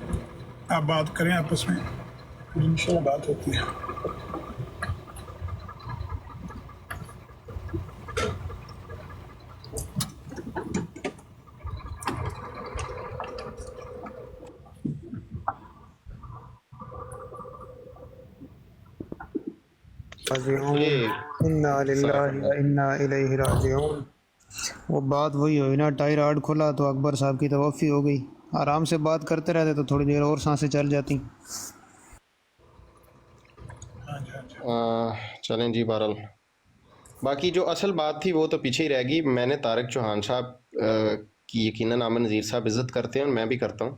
آپ بات کریں آپس میں، انشاءاللہ بات ہوتی ہے. انا للہ و انا الیہ راجعون. وہ بات وہی ہوئی نا، ٹائی راڈ کھلا تو اکبر صاحب کی توفی ہو گئی. آرام سے بات کرتے رہتے تو تھوڑی دیر اور سانسیں چل جاتی. چلیں جی، بہرحال باقی جو اصل بات تھی وہ تو پیچھے ہی رہ گئی. میں نے طارق چوہان صاحب کی یقیناً عامر نذیر صاحب عزت کرتے ہیں اور میں بھی کرتا ہوں،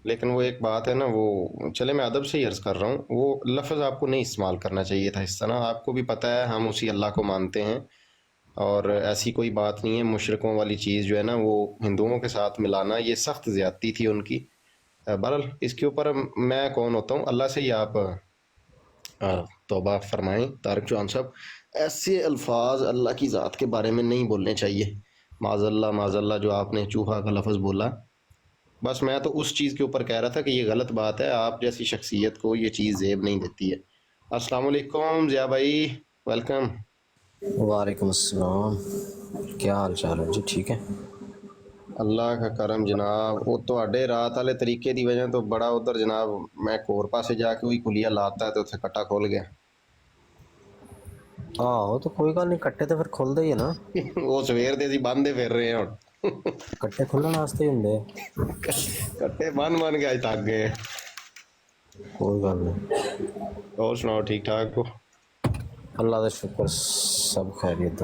لیکن وہ ایک بات ہے نا، وہ چلے میں ادب سے ہی عرض کر رہا ہوں، وہ لفظ آپ کو نہیں استعمال کرنا چاہیے تھا اس طرح. آپ کو بھی پتہ ہے ہم اسی اللہ کو مانتے ہیں، اور ایسی کوئی بات نہیں ہے. مشرکوں والی چیز جو ہے نا، وہ ہندوؤں کے ساتھ ملانا یہ سخت زیادتی تھی ان کی. بہرحال اس کے اوپر میں کون ہوتا ہوں، اللہ سے ہی آپ توبہ فرمائیں. طارق چوہان صاحب، ایسے الفاظ اللہ کی ذات کے بارے میں نہیں بولنے چاہیے. معاذ اللہ جو آپ نے چوہا کا لفظ بولا، بس میں تو اس چیز کے اوپر کہہ رہا تھا کہ یہ غلط بات ہے. آپ جیسی شخصیت کو یہ چیز زیب نہیں دیتی ہے. السلام علیکم ضیاء بھائی، ویلکم. وعلیکم السلام، کیا حال چال ہے جی؟ ٹھیک ہے، اللہ کا کرم جناب. وہ تو رات والے طریقے دی وجہ تو بڑا ادھر جناب، میں کور پاسے جا کے وہی کلیا لاتا ہے تو اتنے کٹا کھول گیا. آہو تو کوئی گل نہیں، کٹے تو پھر کھلتے ہی ہے نا. وہ سویر دے باندھے پھر رہے ہیں ہوں. کٹے کھلن واسطے ہی ہوندے، کٹے بن کے اج تھک گئے. کوئی گل نہیں. اور سناؤ، ٹھیک ٹھاک ہو؟ اللہ کا شکر، سب خیریت.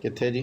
ਕਿੱਥੇ ਜੀ?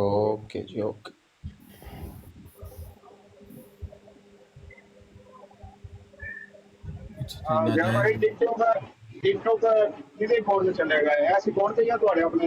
ਓਕੇ ਜੀ ਓਕੇ। ਜਾਂ ਭਾਈ ਟਿਕਟੋਕ ਕਿਹਦੇ ਅਕਾਊਂਟ ਤੇ ਚੱਲੇਗਾ? ਇਸ ਅਕਾਊਂਟ ਤੇ ਜਾਂ ਤੁਹਾਡੇ ਆਪਣੇ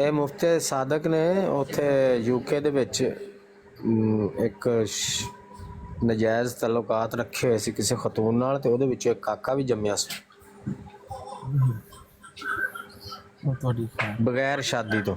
ਇਹ ਮੁਫਤੀ ਸਾਦਕ ਨੇ ਉੱਥੇ ਯੂਕੇ ਦੇ ਵਿੱਚ ਇੱਕ ਨਜਾਇਜ਼ ਤਾਲੁਕਾਤ ਰੱਖੇ ਹੋਏ ਸੀ ਕਿਸੇ ਖਤੂਨ ਨਾਲ ਤੇ ਉਹਦੇ ਵਿੱਚੋਂ ਇੱਕ ਕਾਕਾ ਵੀ ਜੰਮਿਆ ਸੀ ਬਗੈਰ ਸ਼ਾਦੀ ਤੋਂ।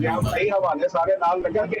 ਜਾਂ ਭਾਈ ਹਵਾਲੇ ਸਾਰੇ ਨਾਲ ਲੱਗਣ ਕੇ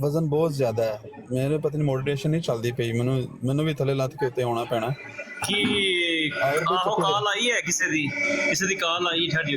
ਵਜ਼ਨ ਬਹੁਤ ਜ਼ਿਆਦਾ ਹੈ, ਮੇਰੇ ਪਤਾ ਨਹੀਂ ਮੋਟੀਵੇਸ਼ਨ ਨਹੀਂ ਚੱਲਦੀ ਪਈ, ਮੈਨੂੰ ਵੀ ਥੱਲੇ ਲੱਤ ਕੇ ਉੱਤੇ ਆਉਣਾ ਪੈਣਾ। ਕਿ ਆਹੋ ਕਾਲ ਆਈ ਹੈ ਕਿਸੇ ਦੀ ਕਾਲ ਆਈ ਠਹਿਰੀ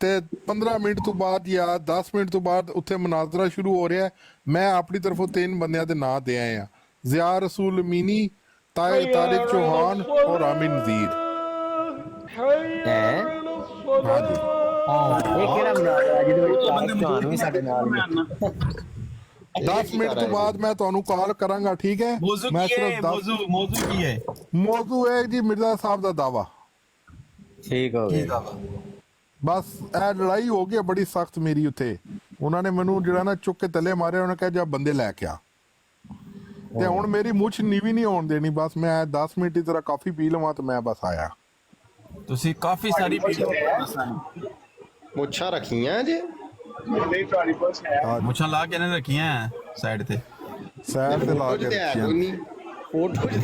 ਤੇ 15 ਮਿੰਟ ਤੋਂ ਬਾਅਦ ਜਾਂ 10 ਮਿੰਟ ਤੋਂ ਬਾਅਦ ਉੱਥੇ ਮੁਨਾਜ਼ਰਾ ਸ਼ੁਰੂ ਹੋ ਰਿਹਾ ਹੈ। ਮੈਂ ਆਪਣੀ ਤਰਫੋਂ 3 ਬੰਦਿਆਂ ਦੇ ਨਾਂ ਦੇ ਆਏ ਆ, ਜ਼ਿਆ ਰਸੂਲ ਅਮੀਨੀ, ਤਾਹਿਰ ਤਾਰਿਕ ਚੌਹਾਨ ਔਰ ਆਮਿਰ ਨਜ਼ੀਰ। ਹੈ ਹਾਂਜੀ ਇਹ ਕਿਹੜਾ ਮੁਨਾਜ਼ਰਾ ਜਿਹਦੇ ਵਿੱਚ ਤਾਰਿਕ ਚੌਹਾਨ ਵੀ ਸਾਡੇ ਨਾਲ ਨੇ? 10 ਮਿੰਟ ਤੋਂ ਬਾਅਦ ਮੈਂ ਤੁਹਾਨੂੰ ਕਾਲ ਕਰਾਂਗਾ, ਠੀਕ ਹੈ? ਮੈਂ ਸਿਰਫ ਮੌਜੂ ਕੀ ਹੈ? ਮੌਜੂ ਹੈ ਜੀ ਮਿਰਜ਼ਾ ਸਾਹਿਬ ਦਾ ਦਾਵਾ। ਠੀਕ ਹੋ ਗਿਆ। ਬਸ ਇਹ ਲੜਾਈ ਹੋ ਗਈ ਬੜੀ ਸਖਤ ਮੇਰੀ ਉੱਥੇ। ਉਹਨਾਂ ਨੇ ਮੈਨੂੰ ਜਿਹੜਾ ਨਾ ਚੁੱਕ ਕੇ ਤਲੇ ਮਾਰਿਆ, ਉਹਨਾਂ ਕਿਹਾ ਜਾ ਬੰਦੇ ਲੈ ਕੇ ਆ, ਤੇ ਹੁਣ ਮੇਰੀ ਮੁੱਛ ਨੀਵੀਂ ਨਹੀਂ ਹੋਣ ਦੇਣੀ। ਬਸ ਮੈਂ 10 ਮਿੰਟ ਦੀ ਤਰ੍ਹਾਂ ਕਾਫੀ ਪੀ ਲਵਾਂ ਤੇ ਮੈਂ ਬਸ ਆਇਆ। ਤੁਸੀਂ ਕਾਫੀ ਸਾਰੀ ਮੁੱਛਾਂ ਰੱਖੀਆਂ ਜੇ? ਨਹੀਂ ਤੁਹਾਡੀ ਪੁੱਛ ਹੈ ਮੁੱਛਾਂ ਲਾ ਕੇ ਨੇ ਰੱਖੀਆਂ ਸਾਈਡ ਤੇ ਲਾ ਕੇ ਰੱਖੀਆਂ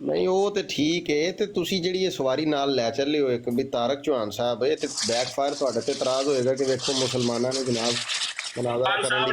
ਨਹੀਂ ਉਹ ਤੇ ਠੀਕ ਹੈ, ਤੇ ਤੁਸੀਂ ਜਿਹੜੀ ਇਹ ਸਵਾਰੀ ਨਾਲ ਲੈ ਚੱਲੇ ਹੋ ਇੱਕ ਵੀ ਤਾਰਕ ਚੌਹਾਨ ਸਾਹਿਬ, ਇਹ ਤੇ ਬੈਕਫਾਇਰ ਤੁਹਾਡੇ ਤੇ ਇਤਰਾਜ਼ ਹੋਏਗਾ ਕਿ ਵੇਖੋ ਮੁਸਲਮਾਨਾਂ ਨੇ ਜਨਾਬ ਮੁਨਾਜ਼ਰਾ ਕਰਨ ਦੀ